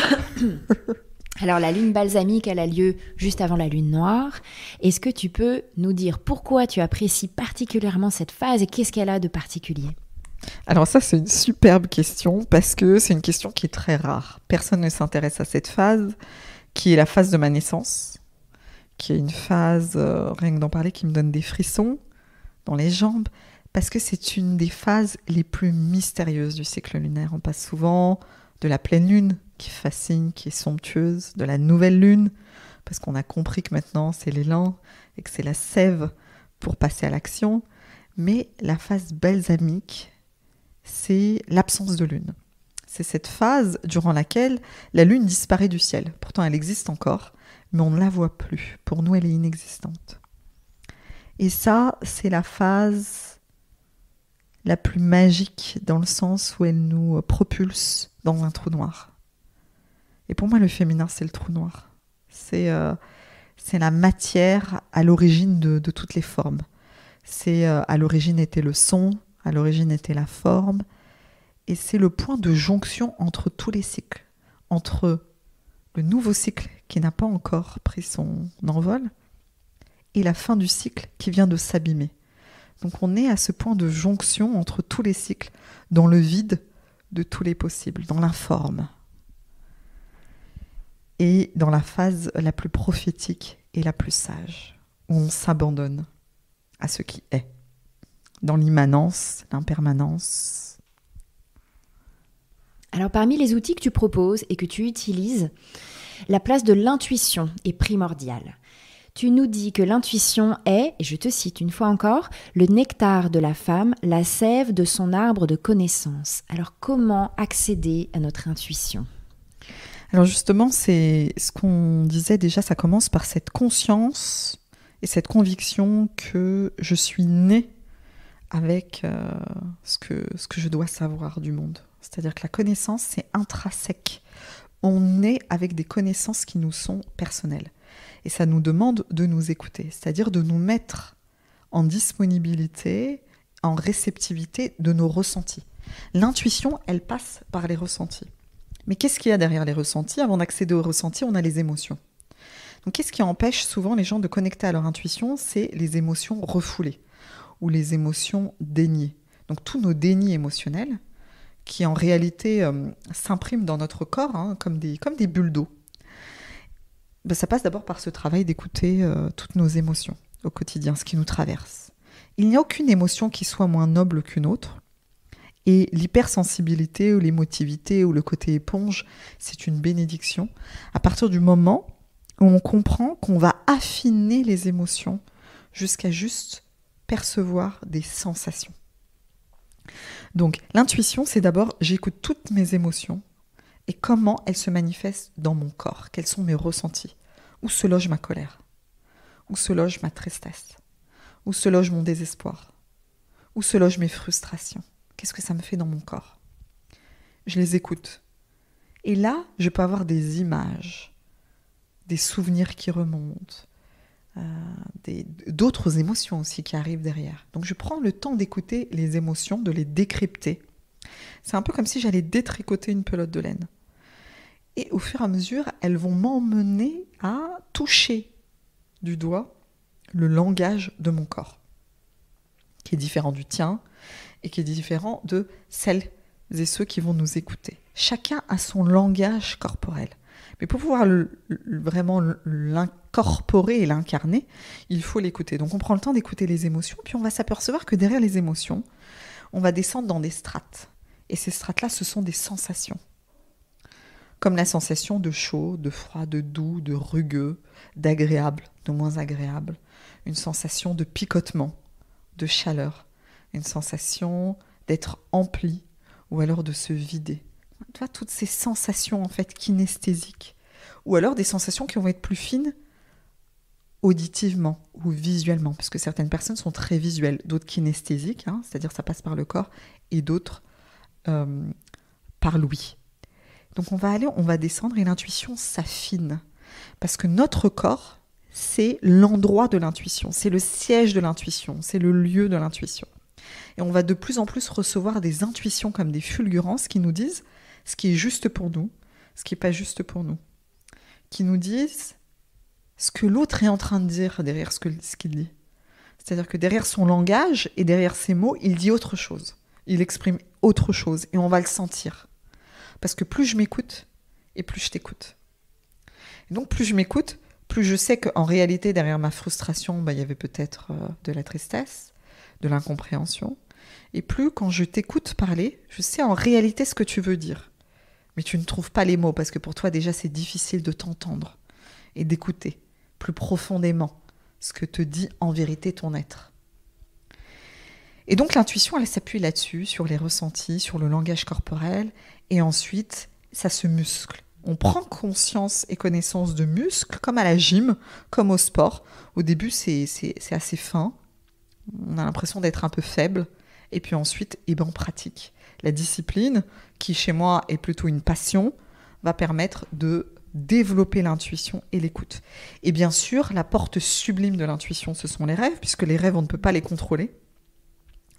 Speaker 1: Alors, la lune balsamique, elle a lieu juste avant la lune noire. Est-ce que tu peux nous dire pourquoi tu apprécies particulièrement cette phase et qu'est-ce qu'elle a de particulier ?
Speaker 2: Alors ça, c'est une superbe question parce que c'est une question qui est très rare. Personne ne s'intéresse à cette phase, qui est la phase de ma naissance, qui est une phase, rien que d'en parler, qui me donne des frissons dans les jambes, parce que c'est une des phases les plus mystérieuses du cycle lunaire. On passe souvent de la pleine lune, qui fascine, qui est somptueuse, de la nouvelle lune, parce qu'on a compris que maintenant c'est l'élan et que c'est la sève pour passer à l'action. Mais la phase balsamique, c'est l'absence de lune. C'est cette phase durant laquelle la lune disparaît du ciel. Pourtant, elle existe encore, mais on ne la voit plus. Pour nous, elle est inexistante. Et ça, c'est la phase la plus magique dans le sens où elle nous propulse dans un trou noir. Et pour moi, le féminin, c'est le trou noir. C'est la matière à l'origine de toutes les formes. À l'origine était le son, à l'origine était la forme, et c'est le point de jonction entre tous les cycles, entre le nouveau cycle qui n'a pas encore pris son envol et la fin du cycle qui vient de s'abîmer. Donc on est à ce point de jonction entre tous les cycles, dans le vide de tous les possibles, dans l'informe. Et dans la phase la plus prophétique et la plus sage, où on s'abandonne à ce qui est, dans l'immanence, l'impermanence.
Speaker 1: Alors parmi les outils que tu proposes et que tu utilises, la place de l'intuition est primordiale. Tu nous dis que l'intuition est, et je te cite une fois encore, le nectar de la femme, la sève de son arbre de connaissance. Alors comment accéder à notre intuition ?
Speaker 2: Alors justement, c'est ce qu'on disait déjà, ça commence par cette conscience et cette conviction que je suis née avec ce que je dois savoir du monde. C'est-à-dire que la connaissance, c'est intrinsèque. On est avec des connaissances qui nous sont personnelles. Et ça nous demande de nous écouter, c'est-à-dire de nous mettre en disponibilité, en réceptivité de nos ressentis. L'intuition, elle passe par les ressentis. Mais qu'est-ce qu'il y a derrière les ressentis ? Avant d'accéder aux ressentis, on a les émotions. Donc qu'est-ce qui empêche souvent les gens de connecter à leur intuition ? C'est les émotions refoulées ou les émotions déniées. Donc tous nos dénis émotionnels qui en réalité s'impriment dans notre corps comme des bulles d'eau. Ça passe d'abord par ce travail d'écouter toutes nos émotions au quotidien, ce qui nous traverse. Il n'y a aucune émotion qui soit moins noble qu'une autre. Et l'hypersensibilité ou l'émotivité ou le côté éponge, c'est une bénédiction. À partir du moment où on comprend qu'on va affiner les émotions jusqu'à juste percevoir des sensations. Donc l'intuition, c'est d'abord, j'écoute toutes mes émotions et comment elles se manifestent dans mon corps, quels sont mes ressentis, où se loge ma colère, où se loge ma tristesse, où se loge mon désespoir, où se logent mes frustrations, qu'est-ce que ça me fait dans mon corps. Je les écoute. Et là, je peux avoir des images, des souvenirs qui remontent, d'autres émotions aussi qui arrivent derrière. Donc je prends le temps d'écouter les émotions, de les décrypter. C'est un peu comme si j'allais détricoter une pelote de laine. Et au fur et à mesure, elles vont m'emmener à toucher du doigt le langage de mon corps, qui est différent du tien et qui est différent de celles et ceux qui vont nous écouter. Chacun a son langage corporel. Mais pour pouvoir vraiment l'incorporer et l'incarner, il faut l'écouter. Donc on prend le temps d'écouter les émotions, puis on va s'apercevoir que derrière les émotions, on va descendre dans des strates. Et ces strates-là, ce sont des sensations. Comme la sensation de chaud, de froid, de doux, de rugueux, d'agréable, de moins agréable. Une sensation de picotement, de chaleur. Une sensation d'être empli ou alors de se vider. Tu vois, toutes ces sensations en fait kinesthésiques ou alors des sensations qui vont être plus fines auditivement ou visuellement, parce que certaines personnes sont très visuelles, d'autres kinesthésiques, hein, c'est-à-dire ça passe par le corps, et d'autres par l'ouïe. Donc on va descendre et l'intuition s'affine, parce que notre corps, c'est l'endroit de l'intuition, c'est le siège de l'intuition, c'est le lieu de l'intuition. Et on va de plus en plus recevoir des intuitions comme des fulgurances qui nous disent ce qui est juste pour nous, ce qui n'est pas juste pour nous, qui nous disent ce que l'autre est en train de dire derrière ce qu'il dit. C'est-à-dire que derrière son langage et derrière ses mots, il dit autre chose. Il exprime autre chose et on va le sentir. Parce que plus je m'écoute et plus je t'écoute. Et donc plus je m'écoute, plus je sais qu'en réalité, derrière ma frustration, il y avait peut-être de la tristesse, de l'incompréhension. Et plus quand je t'écoute parler, je sais en réalité ce que tu veux dire. Mais tu ne trouves pas les mots parce que pour toi déjà c'est difficile de t'entendre et d'écouter plus profondément ce que te dit en vérité ton être. Et donc l'intuition, elle s'appuie là-dessus, sur les ressentis, sur le langage corporel, et ensuite ça se muscle. On prend conscience et connaissance de muscles, comme à la gym, comme au sport. Au début, c'est assez fin, on a l'impression d'être un peu faible, et puis ensuite, on pratique. La discipline, qui chez moi est plutôt une passion, va permettre de développer l'intuition et l'écoute. Et bien sûr, la porte sublime de l'intuition, ce sont les rêves, puisque les rêves, on ne peut pas les contrôler.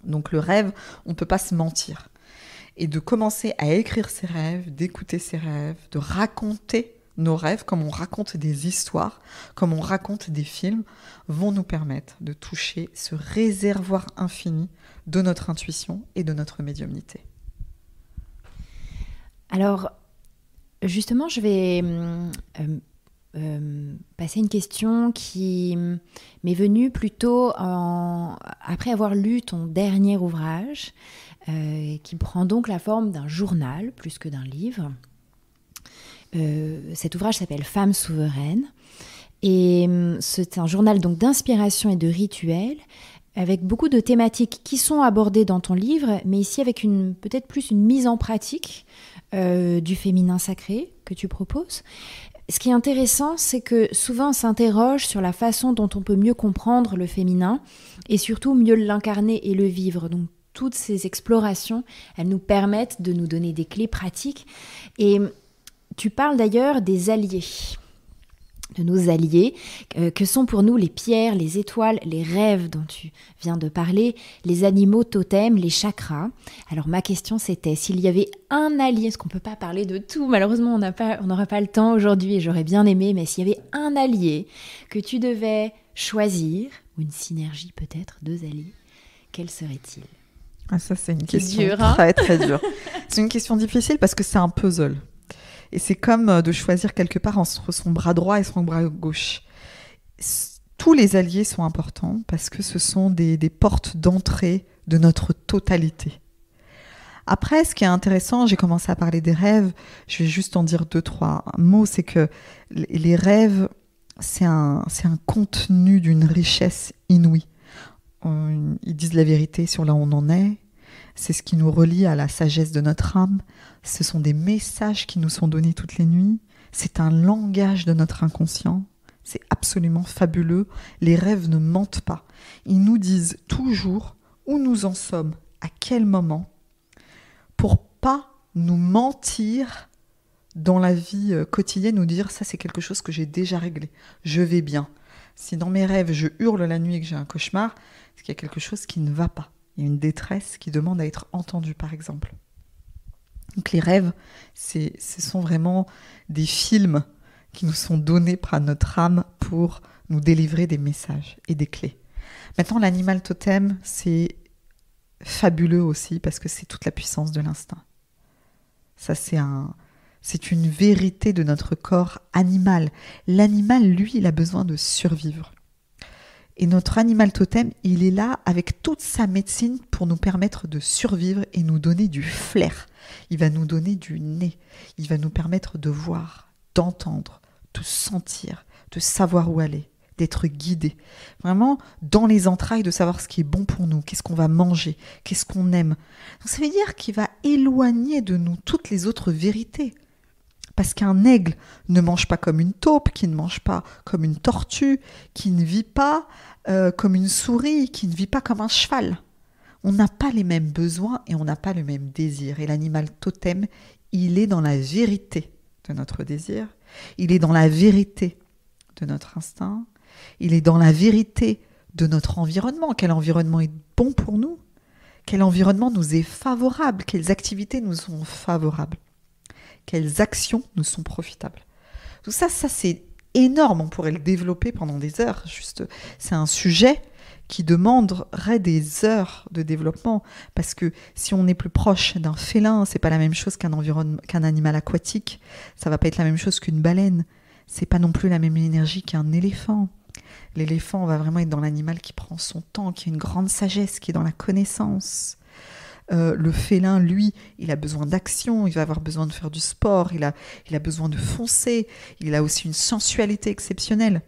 Speaker 2: Donc le rêve, on ne peut pas se mentir. Et de commencer à écrire ses rêves, d'écouter ses rêves, de raconter nos rêves, comme on raconte des histoires, comme on raconte des films, vont nous permettre de toucher ce réservoir infini de notre intuition et de notre médiumnité.
Speaker 1: Alors, justement, je vais passer une question qui m'est venue plutôt après avoir lu ton dernier ouvrage, qui prend donc la forme d'un journal plus que d'un livre. Cet ouvrage s'appelle « Femme souveraine » et c'est un journal donc d'inspiration et de rituels avec beaucoup de thématiques qui sont abordées dans ton livre, mais ici avec peut-être plus une mise en pratique du féminin sacré que tu proposes. Ce qui est intéressant, c'est que souvent on s'interroge sur la façon dont on peut mieux comprendre le féminin et surtout mieux l'incarner et le vivre. Donc toutes ces explorations, elles nous permettent de nous donner des clés pratiques. Et tu parles d'ailleurs des alliés, de nos alliés, que sont pour nous les pierres, les étoiles, les rêves dont tu viens de parler, les animaux totems, les chakras. Alors ma question c'était, s'il y avait un allié, parce qu'on ne peut pas parler de tout, malheureusement on n'aura pas le temps aujourd'hui et j'aurais bien aimé, mais s'il y avait un allié que tu devais choisir, ou une synergie peut-être, deux alliés, quel serait-il ?
Speaker 2: Ah, ça c'est une question très très dure. C'est une question difficile parce que c'est un puzzle. Et c'est comme de choisir quelque part entre son bras droit et son bras gauche. Tous les alliés sont importants parce que ce sont des portes d'entrée de notre totalité. Après, ce qui est intéressant, j'ai commencé à parler des rêves, je vais juste en dire 2-3 mots, c'est que les rêves, c'est un contenu d'une richesse inouïe. Ils disent la vérité sur là où on en est. C'est ce qui nous relie à la sagesse de notre âme. Ce sont des messages qui nous sont donnés toutes les nuits. C'est un langage de notre inconscient. C'est absolument fabuleux. Les rêves ne mentent pas. Ils nous disent toujours où nous en sommes, à quel moment, pour pas nous mentir dans la vie quotidienne, nous dire ça c'est quelque chose que j'ai déjà réglé. Je vais bien. Si dans mes rêves je hurle la nuit et que j'ai un cauchemar, c'est qu'il y a quelque chose qui ne va pas. Il y a une détresse qui demande à être entendue, par exemple. Donc les rêves, ce sont vraiment des films qui nous sont donnés par notre âme pour nous délivrer des messages et des clés. Maintenant, l'animal totem, c'est fabuleux aussi parce que c'est toute la puissance de l'instinct. Ça, c'est une vérité de notre corps animal. L'animal, lui, il a besoin de survivre. Et notre animal totem, il est là avec toute sa médecine pour nous permettre de survivre et nous donner du flair. Il va nous donner du nez. Il va nous permettre de voir, d'entendre, de sentir, de savoir où aller, d'être guidé. Vraiment dans les entrailles de savoir ce qui est bon pour nous, qu'est-ce qu'on va manger, qu'est-ce qu'on aime. Donc ça veut dire qu'il va éloigner de nous toutes les autres vérités. Parce qu'un aigle ne mange pas comme une taupe, qui ne mange pas comme une tortue, qui ne vit pas comme une souris, qui ne vit pas comme un cheval. On n'a pas les mêmes besoins et on n'a pas le même désir. Et l'animal totem, il est dans la vérité de notre désir, il est dans la vérité de notre instinct, il est dans la vérité de notre environnement. Quel environnement est bon pour nous ? Quel environnement nous est favorable ? Quelles activités nous sont favorables ? Quelles actions nous sont profitables ? Tout ça, c'est énorme. On pourrait le développer pendant des heures. Juste, c'est un sujet qui demanderait des heures de développement. Parce que si on est plus proche d'un félin, c'est pas la même chose qu'un animal aquatique. Ça va pas être la même chose qu'une baleine. C'est pas non plus la même énergie qu'un éléphant. L'éléphant va vraiment être dans l'animal qui prend son temps, qui a une grande sagesse, qui est dans la connaissance. Le félin, lui, il a besoin d'action, il va avoir besoin de faire du sport, il a besoin de foncer, il a aussi une sensualité exceptionnelle.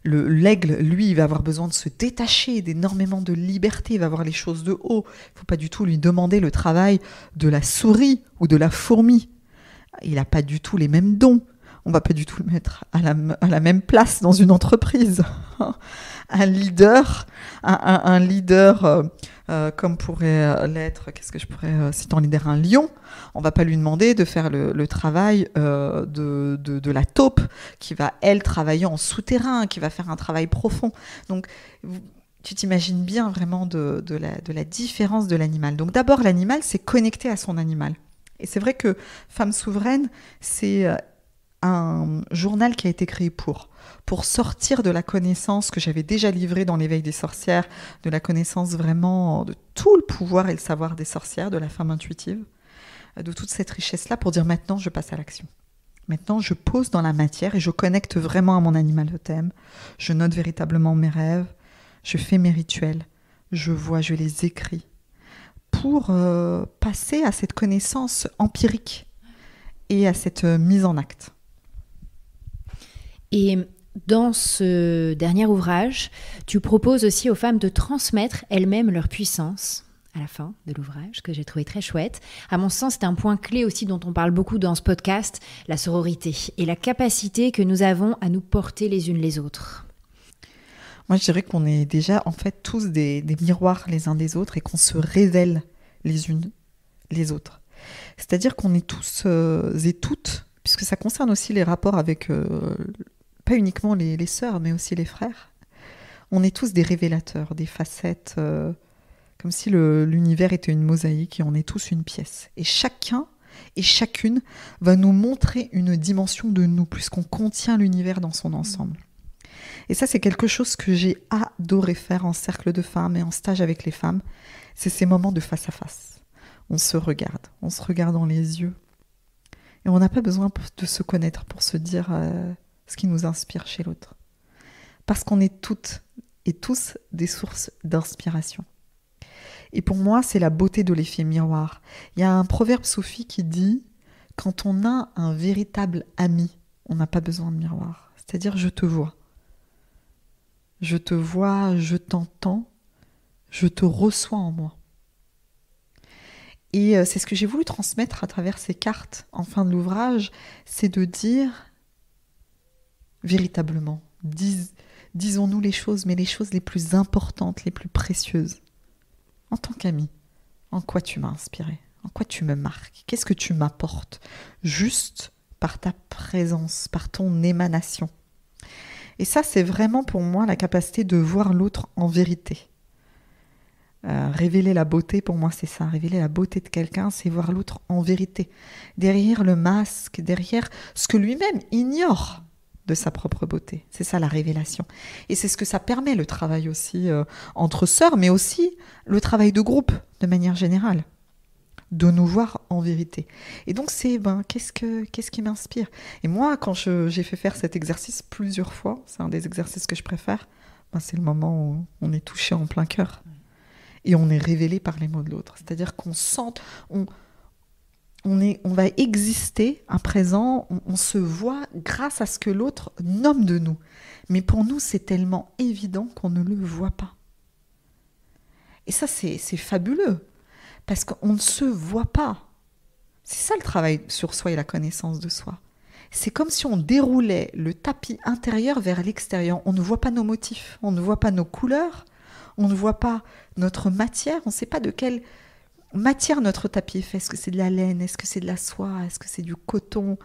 Speaker 2: L'aigle, lui, il va avoir besoin de se détacher, d'énormément de liberté, il va voir les choses de haut. Il ne faut pas du tout lui demander le travail de la souris ou de la fourmi. Il n'a pas du tout les mêmes dons. On ne va pas du tout le mettre à la même place dans une entreprise. Un leader, comme pourrait l'être, qu'est-ce que je pourrais citer en leader, un lion, on ne va pas lui demander de faire le travail de la taupe, qui va, elle, travailler en souterrain, qui va faire un travail profond. Donc, tu t'imagines bien vraiment de la différence de l'animal. Donc d'abord, l'animal, c'est connecté à son animal. Et c'est vrai que Femme souveraine, c'est un journal qui a été créé pour sortir de la connaissance que j'avais déjà livrée dans l'éveil des sorcières, de la connaissance vraiment de tout le pouvoir et le savoir des sorcières, de la femme intuitive, de toute cette richesse-là, pour dire maintenant je passe à l'action. Maintenant je pose dans la matière et je connecte vraiment à mon animal totem, je note véritablement mes rêves, je fais mes rituels, je vois, je les écris, pour passer à cette connaissance empirique et à cette mise en acte.
Speaker 1: Et dans ce dernier ouvrage, tu proposes aussi aux femmes de transmettre elles-mêmes leur puissance à la fin de l'ouvrage, que j'ai trouvé très chouette. À mon sens, c'est un point clé aussi dont on parle beaucoup dans ce podcast, la sororité et la capacité que nous avons à nous porter les unes les autres.
Speaker 2: Moi, je dirais qu'on est déjà en fait tous des miroirs les uns des autres et qu'on se révèle les unes les autres. C'est-à-dire qu'on est tous et toutes, puisque ça concerne aussi les rapports avec pas uniquement les sœurs, mais aussi les frères. On est tous des révélateurs, des facettes, comme si l'univers était une mosaïque et on est tous une pièce. Et chacun et chacune va nous montrer une dimension de nous, puisqu'on contient l'univers dans son ensemble. Et ça, c'est quelque chose que j'ai adoré faire en cercle de femmes et en stage avec les femmes. C'est ces moments de face à face. On se regarde dans les yeux. Et on n'a pas besoin de se connaître pour se dire ce qui nous inspire chez l'autre. Parce qu'on est toutes et tous des sources d'inspiration. Et pour moi, c'est la beauté de l'effet miroir. Il y a un proverbe soufi qui dit « Quand on a un véritable ami, on n'a pas besoin de miroir. » C'est-à-dire, je te vois. Je te vois, je t'entends, je te reçois en moi. Et c'est ce que j'ai voulu transmettre à travers ces cartes en fin de l'ouvrage, c'est de dire véritablement, disons-nous les choses, mais les choses les plus importantes, les plus précieuses. En tant qu'ami, en quoi tu m'as inspiré ? En quoi tu me marques ? Qu'est-ce que tu m'apportes ? Juste par ta présence, par ton émanation. Et ça, c'est vraiment pour moi la capacité de voir l'autre en vérité. Révéler la beauté, pour moi, c'est ça. Révéler la beauté de quelqu'un, c'est voir l'autre en vérité. Derrière le masque, derrière ce que lui-même ignore de sa propre beauté. C'est ça la révélation. Et c'est ce que ça permet, le travail aussi entre sœurs, mais aussi le travail de groupe, de manière générale. De nous voir en vérité. Et donc, c'est qu'est-ce qui m'inspire ? Et moi, quand j'ai fait faire cet exercice plusieurs fois, c'est un des exercices que je préfère, c'est le moment où on est touché en plein cœur. Et on est révélé par les mots de l'autre. C'est-à-dire qu'on sent, on va exister à présent, on se voit grâce à ce que l'autre nomme de nous. Mais pour nous, c'est tellement évident qu'on ne le voit pas. Et ça, c'est fabuleux. Parce qu'on ne se voit pas. C'est ça le travail sur soi et la connaissance de soi. C'est comme si on déroulait le tapis intérieur vers l'extérieur. On ne voit pas nos motifs, on ne voit pas nos couleurs, on ne voit pas notre matière, on ne sait pas de quelle matière notre tapis est fait. Est-ce que c'est de la laine? Est-ce que c'est de la soie? Est-ce que c'est du coton?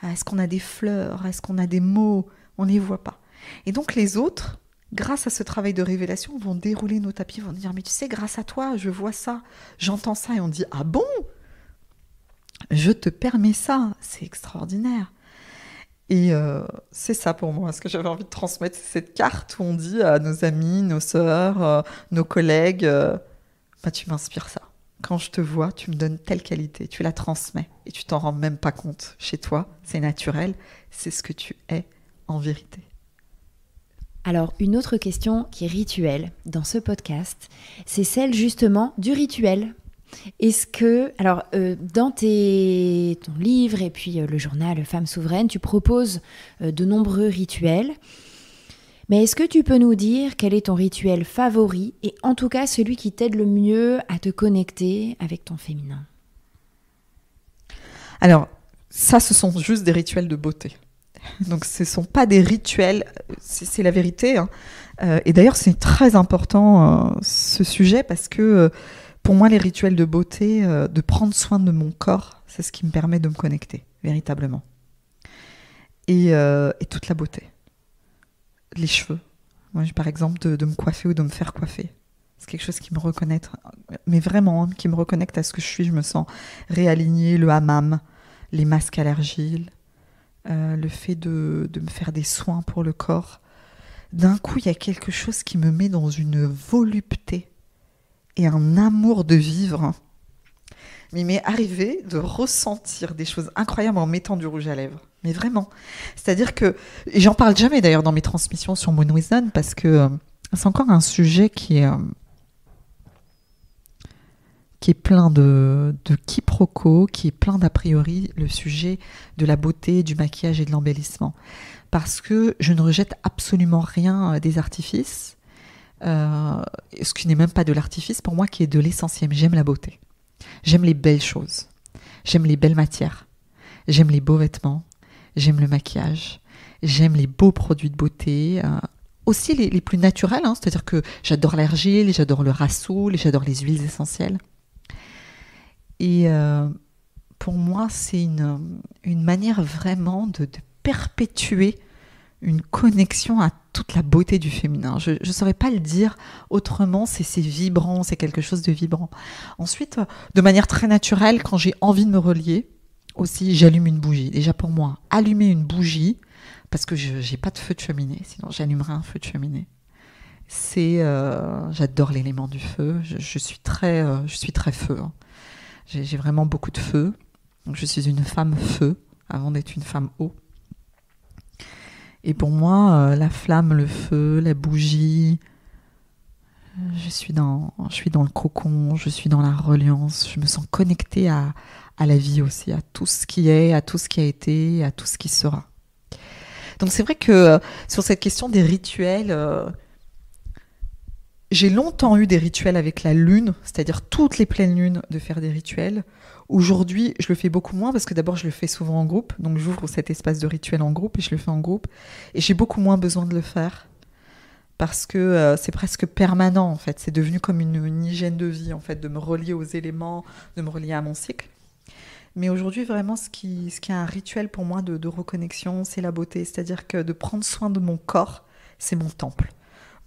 Speaker 2: Est-ce qu'on a des fleurs? Est-ce qu'on a des mots? On ne les voit pas. Et donc les autres, grâce à ce travail de révélation, vont dérouler nos tapis, vont dire « Mais tu sais, grâce à toi, je vois ça, j'entends ça. » Et on dit « Ah bon? Je te permets ça. C'est extraordinaire. » Et c'est ça pour moi, ce que j'avais envie de transmettre, c'est cette carte où on dit à nos amis, nos sœurs, nos collègues, tu m'inspires ça. Quand je te vois, tu me donnes telle qualité, tu la transmets et tu t'en rends même pas compte. Chez toi, c'est naturel, c'est ce que tu es en vérité.
Speaker 1: Alors, une autre question qui est rituelle dans ce podcast, c'est celle justement du rituel. Est-ce que, alors, dans ton livre et puis le journal Femmes souveraines, tu proposes de nombreux rituels. Mais est-ce que tu peux nous dire quel est ton rituel favori et en tout cas celui qui t'aide le mieux à te connecter avec ton féminin?
Speaker 2: Alors, ça, ce sont juste des rituels de beauté. Donc, ce ne sont pas des rituels, c'est la vérité. Hein. Et d'ailleurs, c'est très important ce sujet parce que pour moi, les rituels de beauté, de prendre soin de mon corps, c'est ce qui me permet de me connecter, véritablement. Et toute la beauté. Les cheveux. Moi, par exemple, de me coiffer ou de me faire coiffer. C'est quelque chose qui me reconnecte, mais vraiment, qui me reconnecte à ce que je suis. Je me sens réalignée, le hammam, les masques à l'argile, le fait de me faire des soins pour le corps. D'un coup, il y a quelque chose qui me met dans une volupté et un amour de vivre. Mais il m'est arrivé de ressentir des choses incroyables en mettant du rouge à lèvres. Mais vraiment. C'est-à-dire que, et j'en parle jamais d'ailleurs dans mes transmissions sur Moon Wisdom, parce que c'est encore un sujet qui est plein de quiproquos, qui est plein d'a priori, le sujet de la beauté, du maquillage et de l'embellissement. Parce que je ne rejette absolument rien des artifices, ce qui n'est même pas de l'artifice pour moi, qui est de l'essentiel. J'aime la beauté. J'aime les belles choses. J'aime les belles matières. J'aime les beaux vêtements. J'aime le maquillage. J'aime les beaux produits de beauté. Aussi les plus naturels, hein, c'est-à-dire que j'adore l'argile, j'adore le rassoul, j'adore les huiles essentielles. Et pour moi, c'est une manière vraiment de perpétuer une connexion à toute la beauté du féminin. Je ne saurais pas le dire autrement, c'est vibrant, c'est quelque chose de vibrant. Ensuite, de manière très naturelle, quand j'ai envie de me relier, aussi j'allume une bougie. Déjà pour moi, allumer une bougie, parce que je n'ai pas de feu de cheminée, sinon j'allumerai un feu de cheminée. J'adore l'élément du feu, je suis très feu. Hein. J'ai vraiment beaucoup de feu. Donc je suis une femme feu, avant d'être une femme eau. Et pour moi, la flamme, le feu, la bougie, je suis dans le cocon, je suis dans la reliance, je me sens connectée à la vie aussi, à tout ce qui est, à tout ce qui a été, à tout ce qui sera. Donc c'est vrai que sur cette question des rituels, j'ai longtemps eu des rituels avec la lune, c'est-à-dire toutes les pleines lunes de faire des rituels. Aujourd'hui, je le fais beaucoup moins parce que d'abord, je le fais souvent en groupe. Donc, j'ouvre cet espace de rituel en groupe et je le fais en groupe. Et j'ai beaucoup moins besoin de le faire parce que c'est presque permanent, en fait. C'est devenu comme une hygiène de vie, en fait, de me relier aux éléments, de me relier à mon cycle. Mais aujourd'hui, vraiment, ce qui est un rituel pour moi de reconnexion, c'est la beauté. C'est-à-dire que de prendre soin de mon corps, c'est mon temple.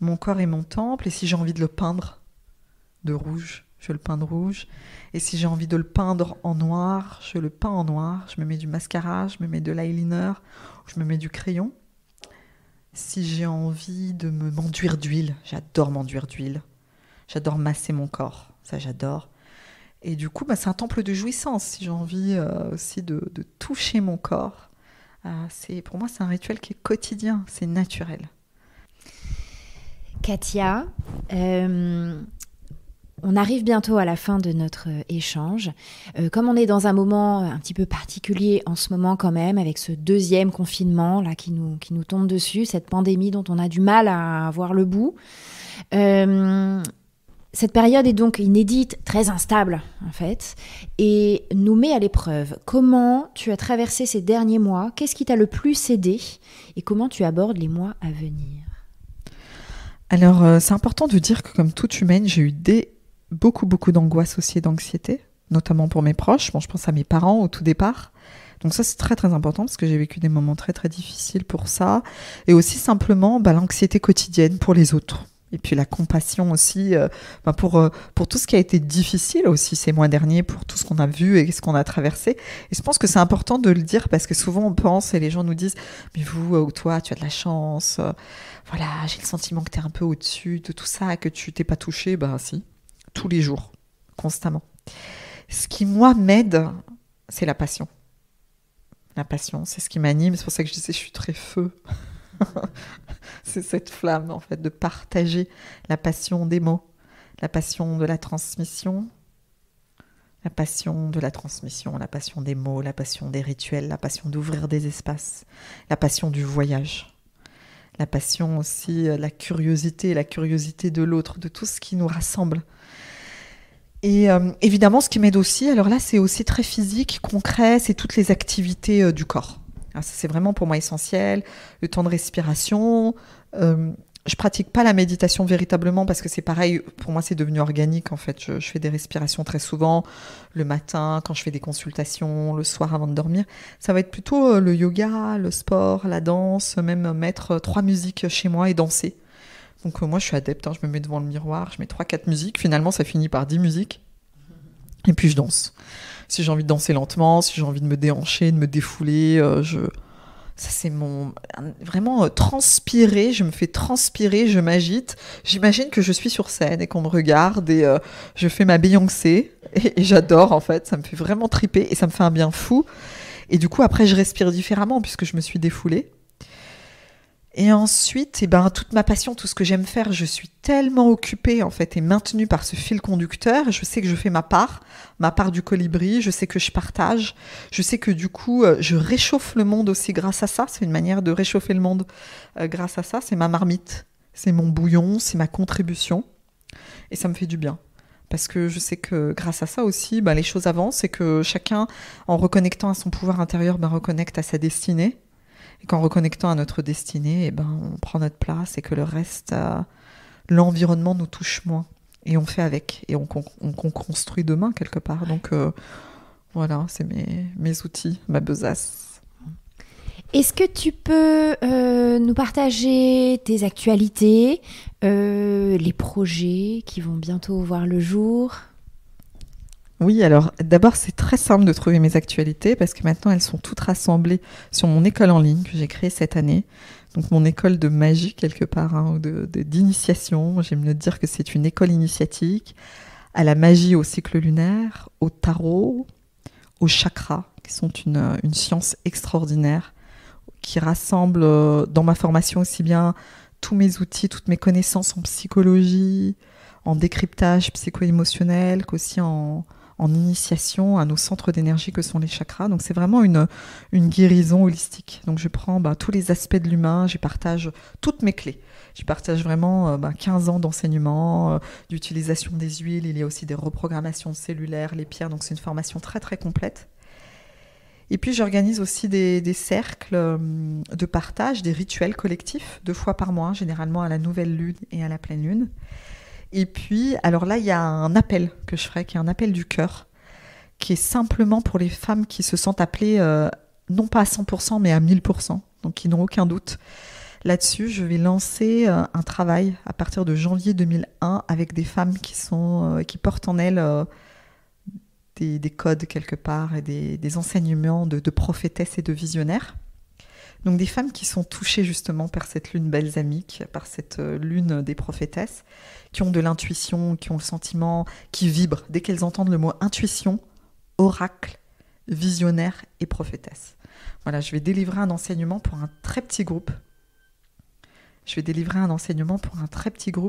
Speaker 2: Mon corps est mon temple et si j'ai envie de le peindre de rouge, je le peins de rouge. Et si j'ai envie de le peindre en noir, je le peins en noir. Je me mets du mascara, je me mets de l'eyeliner, je me mets du crayon. Si j'ai envie de m'enduire d'huile, j'adore m'enduire d'huile. J'adore masser mon corps, ça j'adore. Et du coup, c'est un temple de jouissance. Si j'ai envie aussi de toucher mon corps, pour moi c'est un rituel qui est quotidien, c'est naturel.
Speaker 1: Katia, on arrive bientôt à la fin de notre échange. Comme on est dans un moment un petit peu particulier en ce moment quand même, avec ce deuxième confinement là, qui nous tombe dessus, cette pandémie dont on a du mal à voir le bout, Cette période est donc inédite, très instable en fait, et nous met à l'épreuve. Comment tu as traversé ces derniers mois? Qu'est-ce qui t'a le plus aidé? Et comment tu abordes les mois à venir?
Speaker 2: Alors, c'est important de dire que comme toute humaine, j'ai eu beaucoup d'angoisse aussi et d'anxiété, notamment pour mes proches. Bon, je pense à mes parents au tout départ. Donc ça, c'est très important parce que j'ai vécu des moments très difficiles pour ça. Et aussi simplement l'anxiété quotidienne pour les autres. Et puis la compassion aussi pour tout ce qui a été difficile aussi ces mois derniers, pour tout ce qu'on a vu et ce qu'on a traversé. Et je pense que c'est important de le dire parce que souvent on pense et les gens nous disent « Mais vous ou toi, tu as de la chance. Voilà, j'ai le sentiment que tu es un peu au-dessus de tout ça, que tu t'es pas touché. » Ben si, tous les jours, constamment. Ce qui, moi, m'aide, c'est la passion. La passion, c'est ce qui m'anime. C'est pour ça que je disais je suis très feu. C'est cette flamme, en fait, de partager la passion des mots, la passion de la transmission, la passion de la transmission, la passion des mots, la passion des rituels, la passion d'ouvrir des espaces, la passion du voyage, la passion aussi, la curiosité de l'autre, de tout ce qui nous rassemble. Et évidemment, ce qui m'aide aussi, alors là, c'est aussi très physique, concret, c'est toutes les activités du corps. Alors ça, c'est vraiment pour moi essentiel. Le temps de respiration. Je pratique pas la méditation véritablement parce que c'est pareil, pour moi, c'est devenu organique en fait. Je fais des respirations très souvent, le matin, quand je fais des consultations, le soir avant de dormir. Ça va être plutôt le yoga, le sport, la danse, même mettre 3 musiques chez moi et danser. Donc moi, je suis adepte, je me mets devant le miroir, je mets 3-4 musiques. Finalement, ça finit par 10 musiques. Et puis, je danse. Si j'ai envie de danser lentement, si j'ai envie de me déhancher, de me défouler, ça c'est vraiment transpirer, je me fais transpirer, je m'agite. J'imagine que je suis sur scène et qu'on me regarde et je fais ma Beyoncé et j'adore en fait, ça me fait vraiment triper et ça me fait un bien fou. Et du coup, après, je respire différemment puisque je me suis défoulée. Et ensuite, toute ma passion, tout ce que j'aime faire, je suis tellement occupée en fait et maintenue par ce fil conducteur. Je sais que je fais ma part du colibri. Je sais que je partage. Je sais que du coup, je réchauffe le monde aussi grâce à ça. C'est une manière de réchauffer le monde grâce à ça. C'est ma marmite, c'est mon bouillon, c'est ma contribution. Et ça me fait du bien. Parce que je sais que grâce à ça aussi, les choses avancent et que chacun, en reconnectant à son pouvoir intérieur, reconnecte à sa destinée. Et qu'en reconnectant à notre destinée, on prend notre place et que le reste, l'environnement nous touche moins. Et on fait avec. Et on construit demain quelque part. Donc voilà, c'est mes outils, ma besace.
Speaker 1: Est-ce que tu peux nous partager tes actualités, les projets qui vont bientôt voir le jour ?
Speaker 2: Oui, alors d'abord, c'est très simple de trouver mes actualités parce que maintenant, elles sont toutes rassemblées sur mon école en ligne que j'ai créée cette année. Donc, mon école de magie, quelque part, ou d'initiation. J'aime le dire que c'est une école initiatique à la magie, au cycle lunaire, au tarot, aux chakras, qui sont une science extraordinaire qui rassemble dans ma formation aussi bien tous mes outils, toutes mes connaissances en psychologie, en décryptage psycho-émotionnel, qu'aussi en initiation à nos centres d'énergie que sont les chakras. Donc c'est vraiment une guérison holistique. Donc je prends tous les aspects de l'humain, je partage toutes mes clés. Je partage vraiment 15 ans d'enseignement, d'utilisation des huiles. Il y a aussi des reprogrammations cellulaires, les pierres. Donc c'est une formation très très complète. Et puis j'organise aussi des cercles de partage, des rituels collectifs 2 fois par mois, généralement à la nouvelle lune et à la pleine lune. Et puis, alors là, il y a un appel que je ferai, qui est un appel du cœur, qui est simplement pour les femmes qui se sentent appelées, non pas à 100%, mais à 1000%, donc qui n'ont aucun doute. Là-dessus, je vais lancer un travail à partir de janvier 2001 avec des femmes qui portent en elles des codes quelque part et des enseignements de prophétesses et de visionnaires. Donc des femmes qui sont touchées justement par cette lune balsamique, par cette lune des prophétesses, qui ont de l'intuition, qui ont le sentiment, qui vibrent dès qu'elles entendent le mot intuition, oracle, visionnaire et prophétesse. Voilà, je vais délivrer un enseignement pour un très petit groupe.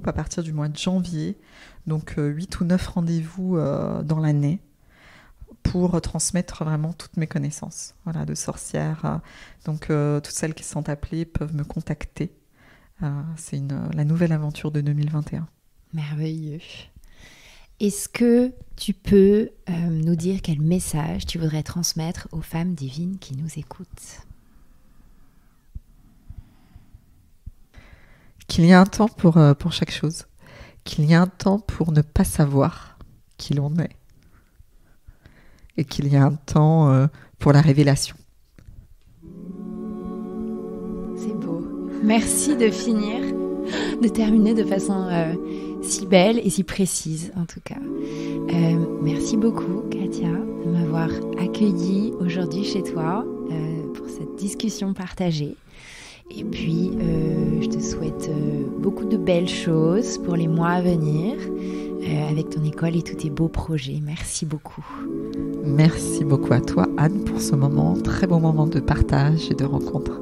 Speaker 2: À partir du mois de janvier, donc 8 ou 9 rendez-vous dans l'année, pour transmettre vraiment toutes mes connaissances de sorcière. Donc, toutes celles qui sont appelées peuvent me contacter. C'est la nouvelle aventure de 2021.
Speaker 1: Merveilleux. Est-ce que tu peux nous dire quel message tu voudrais transmettre aux femmes divines qui nous écoutent ?
Speaker 2: Qu'il y a un temps pour chaque chose. Qu'il y a un temps pour ne pas savoir qui l'on est. Et qu'il y a un temps pour la révélation.
Speaker 1: C'est beau. Merci de terminer de façon si belle et si précise en tout cas. Merci beaucoup Katia de m'avoir accueillie aujourd'hui chez toi pour cette discussion partagée. Et puis je te souhaite beaucoup de belles choses pour les mois à venir avec ton école et tous tes beaux projets. Merci beaucoup.
Speaker 2: Merci beaucoup à toi Anne pour ce moment, très beau moment de partage et de rencontre.